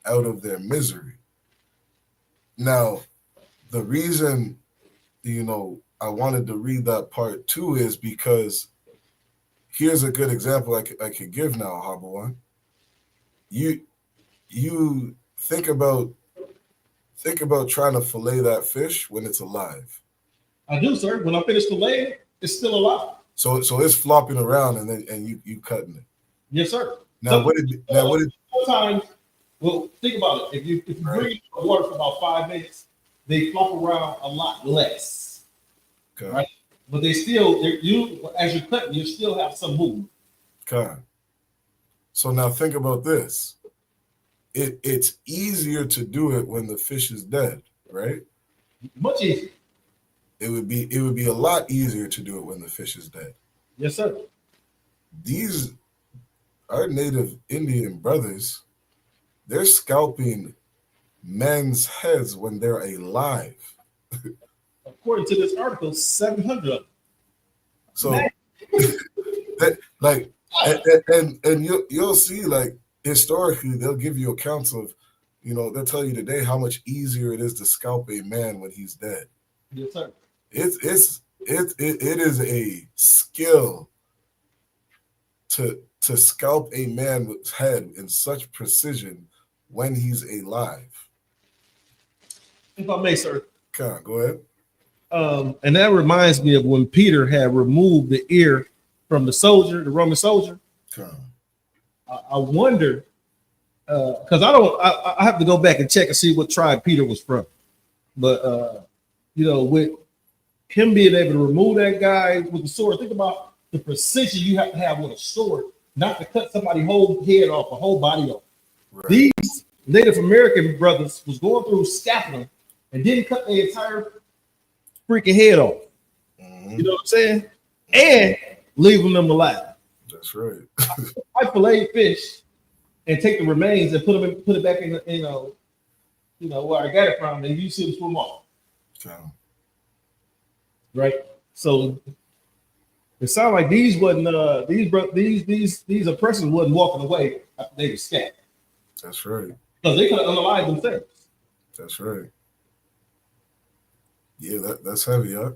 out of their misery. Now, the reason, I wanted to read that part too is because here's a good example I could give now, Habawan. You think about trying to fillet that fish when it's alive. I do, sir. When I finish filleting, it's still alive. So it's flopping around and you cutting it. Yes, sir. Sometimes, well, think about it. If you bring it to water for about 5 minutes, they flop around a lot less. Okay. Right? But as you're cutting, you still have some movement. Okay. So now think about this. It's easier to do it when the fish is dead, right? Much easier. It would be a lot easier to do it when the fish is dead. Yes, sir. Our native Indian brothers, they're scalping men's heads when they're alive. According to this article, 700 of them. So and you'll see, like, historically they'll give you accounts of, they'll tell you today how much easier it is to scalp a man when he's dead. Yes, sir. It is a skill to scalp a man's head in such precision when he's alive. If I may, sir. Okay, go ahead. And that reminds me of when Peter had removed the ear from the Roman soldier. Okay. I wonder, because I have to go back and check and see what tribe Peter was from. But, with him being able to remove that guy with the sword, think about the precision you have to have with a sword, not to cut somebody's whole head off, a whole body off. Right. These Native American brothers was going through scaffolding and didn't cut the entire freaking head off. Mm-hmm. You know what I'm saying? And leaving them alive. That's right. I fillet fish and take the remains and put it back in where I got it from, and you see them swim off. Okay. Right. So it sounded like these oppressors wasn't walking away after they were scattered. That's right. Because they could have unalived themselves. That's right. Yeah, that's heavy, huh?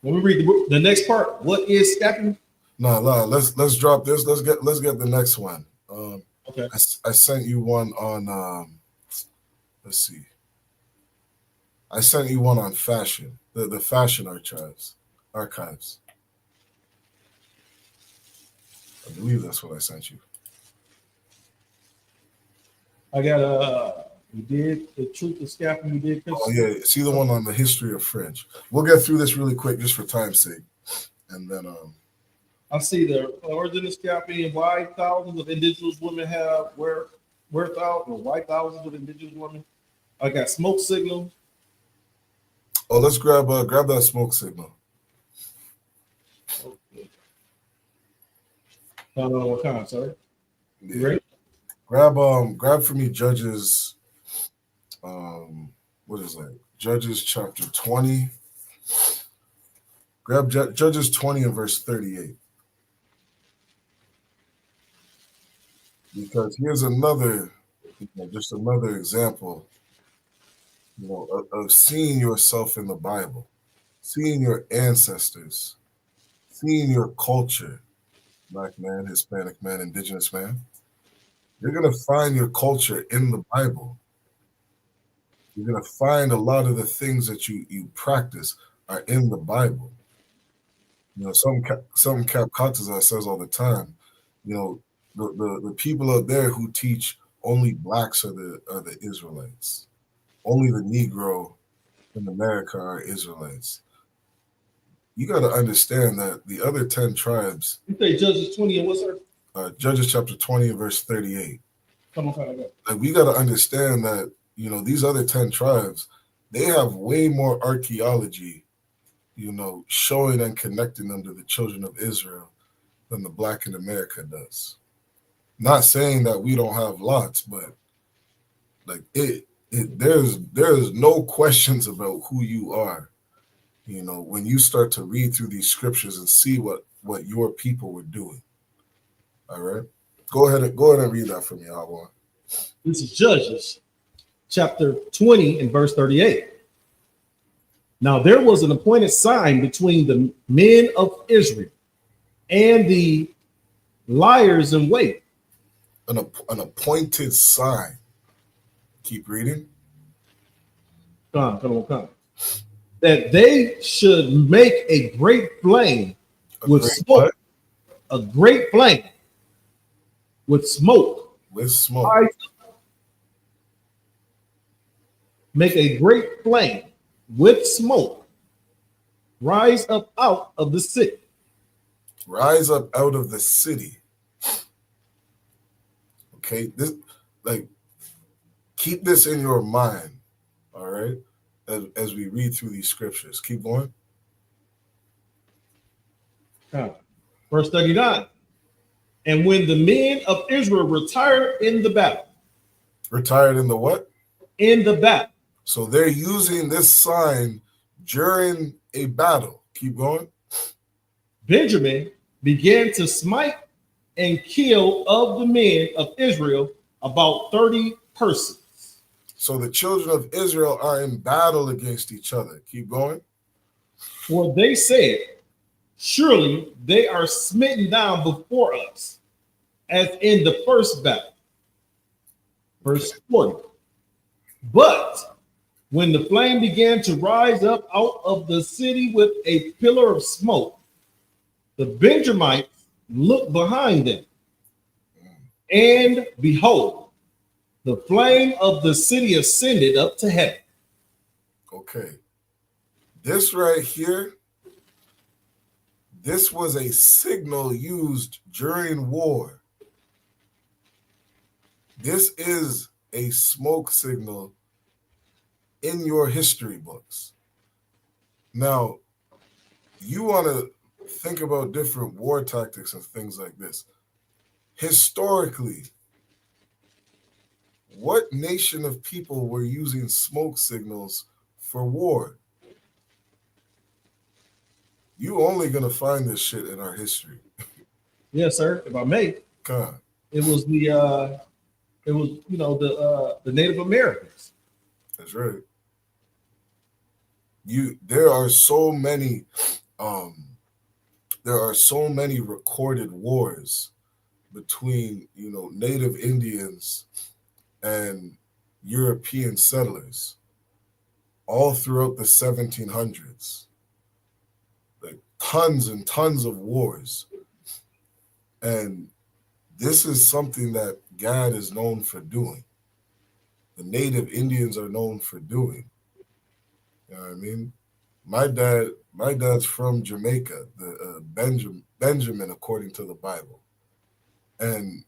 Let me read the next part. What is scalping? No, let's drop this. Let's get the next one. Okay. I sent you one on let's see. I sent you one on fashion, the fashion archives. I believe that's what I sent you. I got You did the truth of scalping. You did. Oh yeah, see the one on the history of fringe. We'll get through this really quick just for time's sake, and then I see the origin of scalping and why thousands of indigenous women have where thousands, why thousands of indigenous women. I got smoke signals. Oh, let's grab that smoke signal. Okay. What kind? Sorry. Yeah. Ready? Grab for me Judges. What is that? Judges chapter 20. Grab Judges 20 and verse 38. Because here's another, just another example, of seeing yourself in the Bible, seeing your ancestors, seeing your culture, Black man, Hispanic man, indigenous man. You're going to find your culture in the Bible. You're going to find a lot of the things that you practice are in the Bible. Some Cap Kataza says all the time, the people out there who teach only blacks are the Israelites. Only the Negro in America are Israelites. You got to understand that the other 10 tribes. You say Judges 20 and what's that? Judges chapter 20 and verse 38. Come on. Like, we got to understand that, these other 10 tribes, they have way more archaeology, showing and connecting them to the children of Israel than the Black in America does. Not saying that we don't have lots, but like there's no questions about who you are. When you start to read through these scriptures and see what your people were doing. All right, go ahead and read that for me, Alwan. This is Judges chapter 20 and verse 38. Now there was an appointed sign between the men of Israel and the liars in wait. An appointed sign. Keep reading. Come on. That they should make a great flame with smoke. A great flame with smoke. With smoke. Make a great flame with smoke. Rise up out of the city. Rise up out of the city. Okay, keep this in your mind, all right, as we read through these scriptures. Keep going. Verse 39. And when the men of Israel retired in the battle. Retired in the what? In the battle. So they're using this sign during a battle. Keep going. Benjamin began to smite and kill of the men of Israel about 30 persons. So the children of Israel are in battle against each other. Keep going. For they said, surely they are smitten down before us, as in the first battle. Verse 40. But when the flame began to rise up out of the city with a pillar of smoke, the Benjamites looked behind them, and behold, the flame of the city ascended up to heaven. Okay. This right here, this was a signal used during war. This is a smoke signal in your history books. Now, you want to think about different war tactics and things like this. Historically, what nation of people were using smoke signals for war? You only gonna find this shit in our history. Yes, sir. If I may, God. It was the Native Americans. That's right. There are so many recorded wars between Native Indians and European settlers all throughout the 1700s. Like tons and tons of wars. And this is something that God is known for doing. the native Indians are known for doing. You know what I mean? My dad's from Jamaica, the Benjamin, according to the Bible. And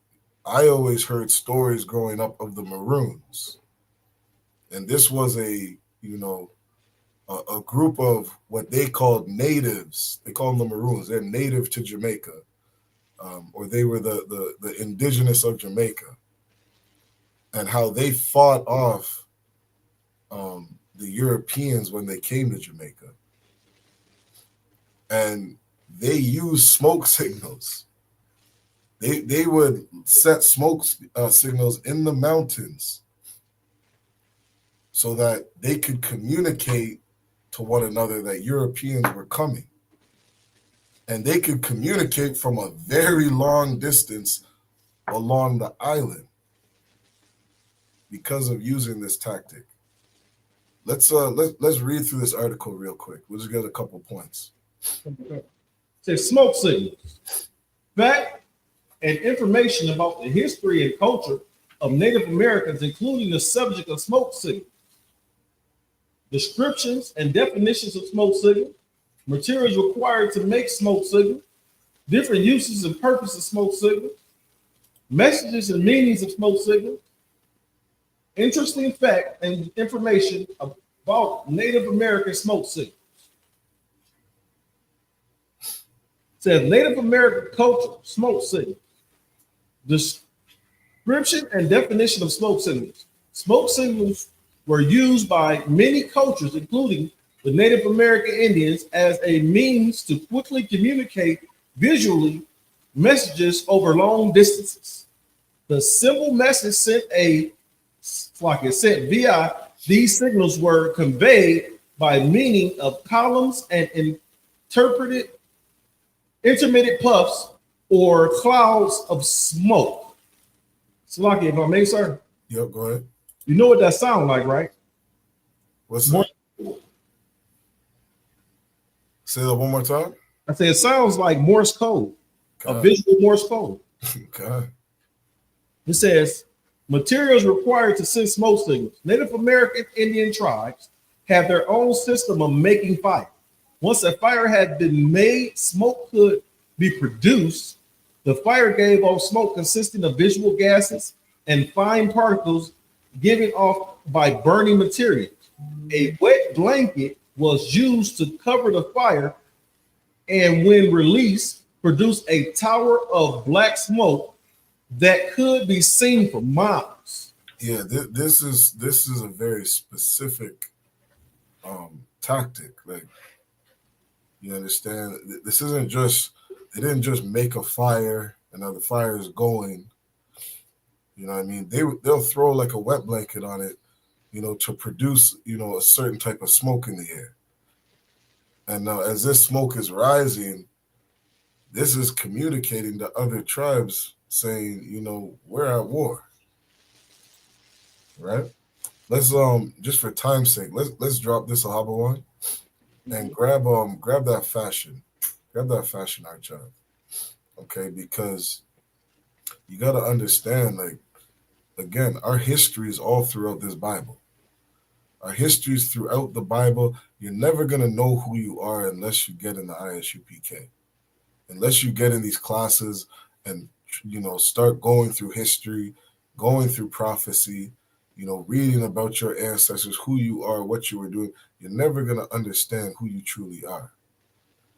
I always heard stories growing up of the Maroons. And this was a group of what they called natives. They call them the Maroons. They're native to Jamaica, or they were the indigenous of Jamaica, and how they fought off the Europeans when they came to Jamaica. And they used smoke signals. They would set smoke signals in the mountains so that they could communicate to one another that Europeans were coming. And they could communicate from a very long distance along the island because of using this tactic. Let's read through this article real quick. We'll just get a couple points. It says smoke signals. Fact and information about the history and culture of Native Americans, including the subject of smoke signals. Descriptions and definitions of smoke signals, materials required to make smoke signals, different uses and purposes of smoke signals, messages and meanings of smoke signals, interesting fact and information about Native American smoke signals. It says Native American culture, smoke signals. Description and definition of smoke signals. Smoke signals were used by many cultures, including the Native American Indians, as a means to quickly communicate visually messages over long distances. The simple message sent via these signals were conveyed by meaning of columns and intermittent puffs or clouds of smoke. Salaki, if I may, sir. Yep, go ahead. You know what that sounds like, right? What's that? Say that one more time. I say it sounds like Morse code, a visual Morse code. Okay. It says materials required to send smoke signals. Native American Indian tribes have their own system of making fire. Once a fire had been made, smoke could be produced. The fire gave off smoke consisting of visual gases and fine particles given off by burning materials. A wet blanket was used to cover the fire, and when released, produced a tower of black smoke that could be seen for miles. Yeah, this is a very specific tactic. Like, you understand, this isn't just, they didn't just make a fire and now the fire is going. You know what I mean? They'll throw like a wet blanket on it, to produce, a certain type of smoke in the air. And now as this smoke is rising, this is communicating to other tribes saying, we're at war. Right? Let's just for time's sake, let's drop this Ahaba one and grab that fashion. Grab that fashion archive. Okay, because you got to understand, like, again, our history is all throughout this Bible. Our history is throughout the Bible. You're never going to know who you are unless you get in the ISUPK. Unless you get in these classes and, start going through history, going through prophecy, reading about your ancestors, who you are, what you were doing, you're never going to understand who you truly are.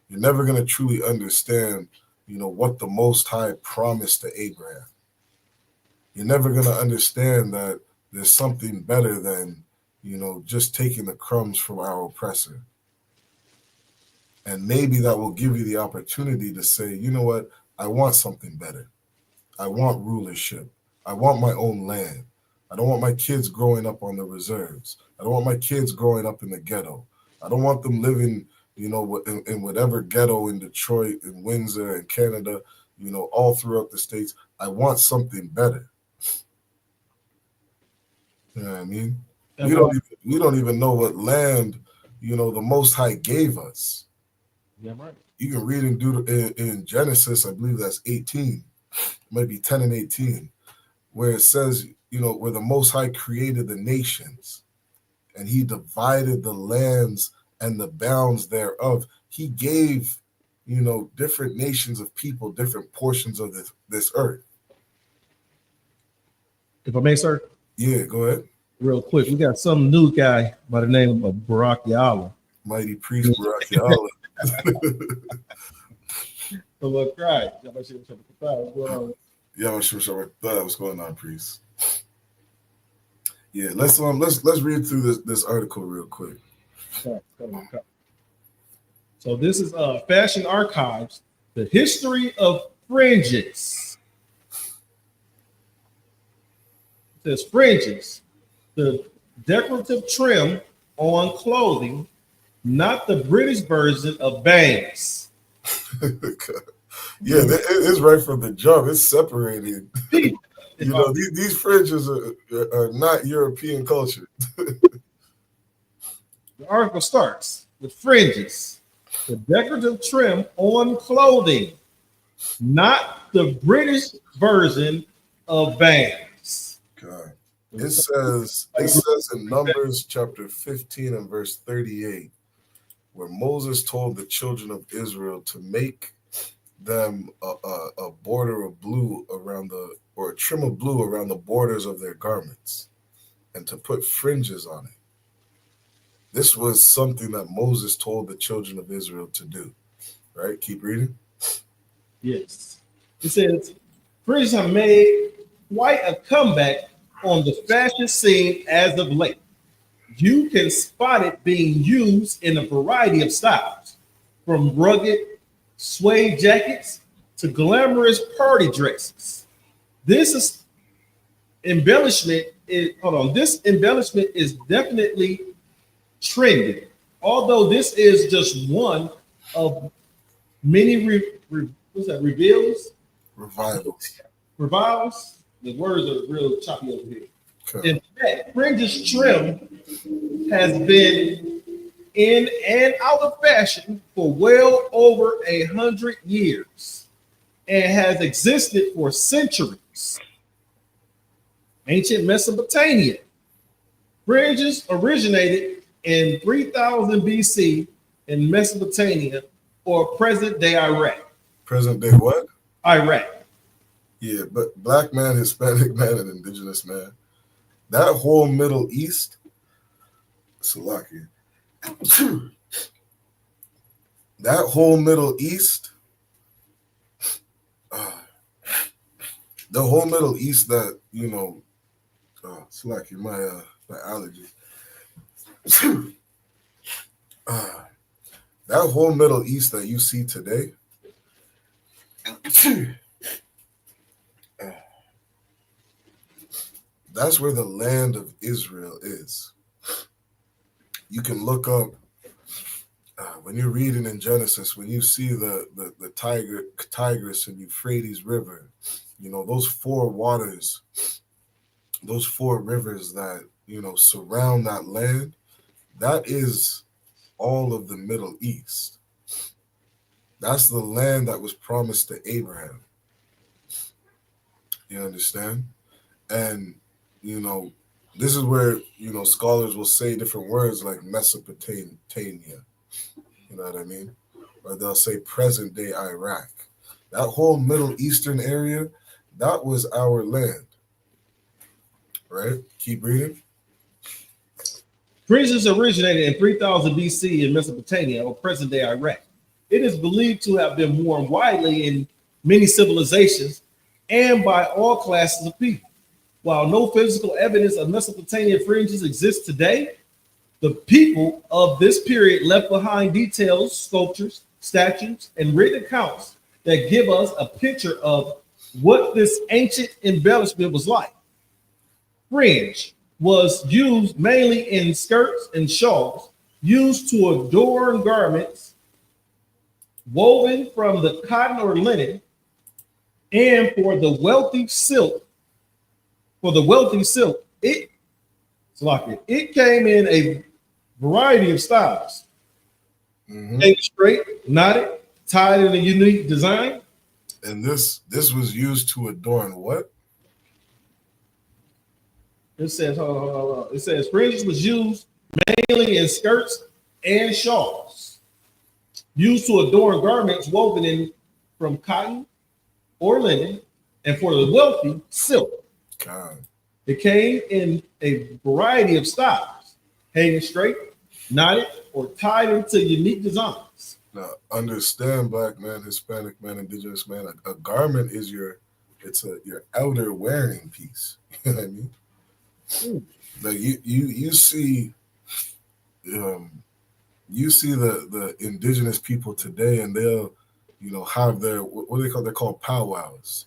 You're never going to truly understand, what the Most High promised to Abraham. You're never going to understand that there's something better than, just taking the crumbs from our oppressor. And maybe that will give you the opportunity to say, you know what, I want something better. I want rulership. I want my own land. I don't want my kids growing up on the reserves. I don't want my kids growing up in the ghetto. I don't want them living, in whatever ghetto in Detroit, in Windsor, in Canada, all throughout the States. I want something better. You know what I mean? We don't even know what land, the Most High gave us. Yeah, right. You can read in Genesis, I believe that's 18, might be 10 and 18, where it says, where the Most High created the nations, and he divided the lands and the bounds thereof. He gave, different nations of people different portions of this earth. If I may, sir. Yeah, go ahead. Real quick, we got some new guy by the name of Barak Yala. Mighty priest Barak Yala. So look, right. What's going on, priest? Yeah, let's read through this article real quick. So this is Fashion Archives, the history of fringes. It says fringes, the decorative trim on clothing, not the British version of bangs. Yeah, it's right from the jump. It's separated. These fringes are not European culture. The article starts with fringes, the decorative trim on clothing, not the British version of bangs. God. It says in Numbers chapter 15 and verse 38, where Moses told the children of Israel to make them a border of blue or a trim of blue around the borders of their garments, and to put fringes on it. This was something that Moses told the children of Israel to do. Right? Keep reading. Yes. It says, fringes have made quite a comeback on the fashion scene as of late. You can spot it being used in a variety of styles, from rugged suede jackets to glamorous party dresses. This embellishment is definitely trending. Although this is just one of many revivals. The words are real choppy over here. Okay. In fact, fringes trim has been in and out of fashion for well over 100 years and has existed for centuries. Ancient Mesopotamia. Fringes originated in 3000 BC in Mesopotamia or present-day Iraq. Present-day what? Iraq. Yeah, but black man, Hispanic man, and indigenous man. That whole Middle East, Salakia. That whole Middle East, the whole Middle East that, Salakia, my allergies. That whole Middle East that you see today, that's where the land of Israel is. You can look up, when you're reading in Genesis, when you see the Tigris and Euphrates River, those four waters, those four rivers that, surround that land, that is all of the Middle East. That's the land that was promised to Abraham. You understand? And this is where, scholars will say different words like Mesopotamia. You know what I mean? Or they'll say present day Iraq. That whole Middle Eastern area, that was our land. Right? Keep reading. Fringes originated in 3000 BC in Mesopotamia or present day Iraq. It is believed to have been worn widely in many civilizations and by all classes of people. While no physical evidence of Mesopotamian fringes exists today, the people of this period left behind details, sculptures, statues, and written accounts that give us a picture of what this ancient embellishment was like. Fringe was used mainly in skirts and shawls, used to adorn garments woven from the cotton or linen, and for the wealthy silk. It came in a variety of styles. Mm-hmm. Straight, knotted, tied in a unique design. And this was used to adorn what? It says, it says fringes was used mainly in skirts and shawls, used to adorn garments woven in from cotton or linen, and for the wealthy, silk. God. It came in a variety of styles, hanging straight, knotted, or tied into unique designs. Now, understand, black man, Hispanic man, indigenous man, a garment is your outer wearing piece. You know what I mean? Like you see the indigenous people today, and they'll, have their what do they call? They're called powwows.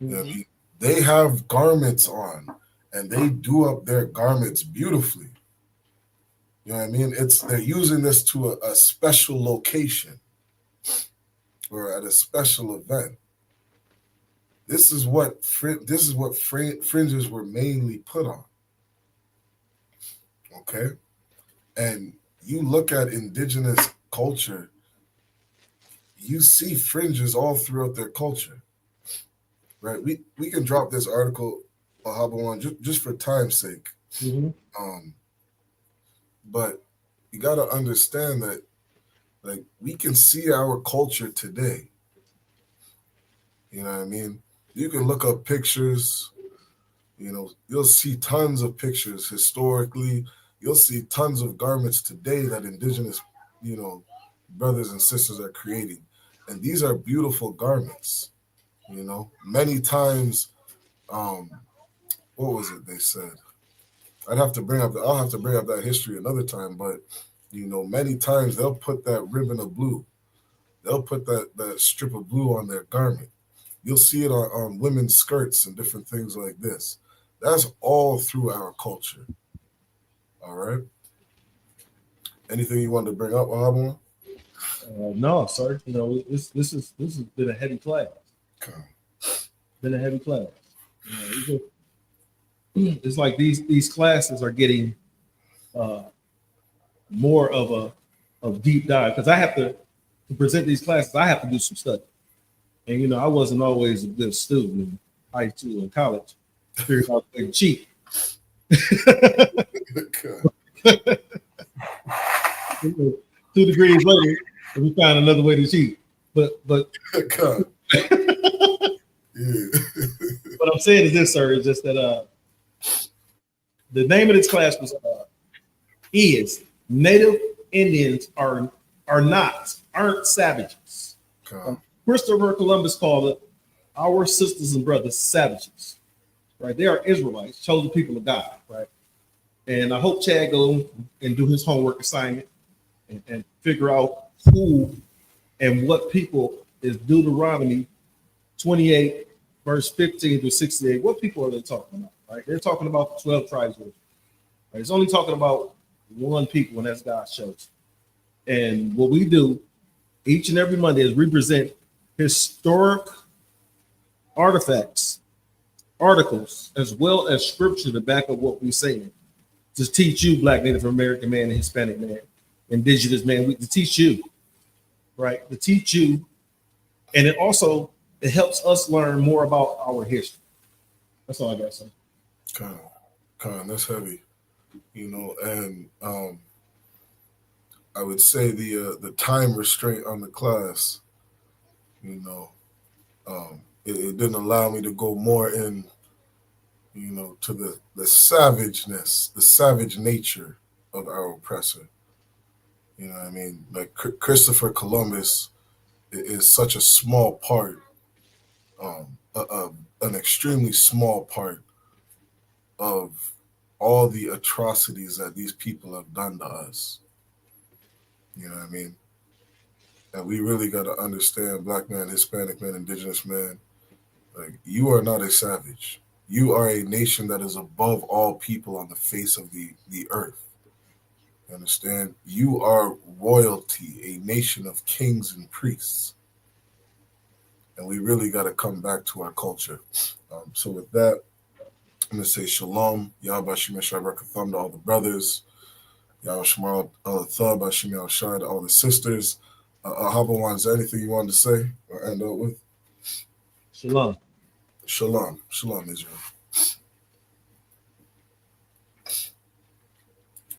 You know what I mean? They have garments on, and they do up their garments beautifully. You know what I mean? They're using this to a special location or at a special event. This is what fringes were mainly put on. Okay, and you look at indigenous culture, you see fringes all throughout their culture. Right? We can drop this article, Ahabawan, just for time's sake. But you got to understand that, like, we can see our culture today. You know what I mean? You can look up pictures. You'll see tons of pictures historically. You'll see tons of garments today that indigenous, brothers and sisters are creating. And these are beautiful garments. Many times, what was it they said? I'll have to bring up that history another time, but many times they'll put that ribbon of blue, they'll put that strip of blue on their garment. You'll see it on women's skirts and different things like this. That's all through our culture. All right. Anything you wanted to bring up, Ahabawan? No, sir. This has been a heavy class. Okay. Been a heavy class. It's like these classes are getting more of a deep dive, because I have to present these classes. I have to do some study, and I wasn't always a good student in high school and college. Figured out to cheat. 2 degrees later, we found another way to cheat. But what I'm saying is this, sir, is just that the name of this class is Native Indians aren't savages. Christopher Columbus called it our sisters and brothers savages. Right? They are Israelites, chosen people of God, right? And I hope Chad go and do his homework assignment and figure out who and what people is Deuteronomy 28, verse 15 through 68. What people are they talking about? Right? They're talking about the 12 tribes. Right? It's only talking about one people, and that's God's chosen. And what we do each and every Monday is we present historic artifacts, articles, as well as scripture to back up what we're saying. To teach you, Black, Native American man, and Hispanic man, indigenous man, to teach you, right? To teach you. And it helps us learn more about our history. That's all I got to say. That's heavy. And I would say the time restraint on the class, it didn't allow me to go more in, to the savageness, the savage nature of our oppressor. You know what I mean? Like Christopher Columbus is such a small part, an extremely small part of all the atrocities that these people have done to us. You know what I mean? And we really got to understand, Black man, Hispanic man, indigenous man, like, you are not a savage. You are a nation that is above all people on the face of the earth. You understand? You are royalty, a nation of kings and priests. And we really got to come back to our culture. So with that, I'm going to say shalom. Yahweh Shemel Shabbat to all the brothers. Yahweh Shemel Thub, Shemel Shai to all the sisters. Ahabawan, is there anything you wanted to say or end up with? Shalom. Shalom. Shalom, Israel.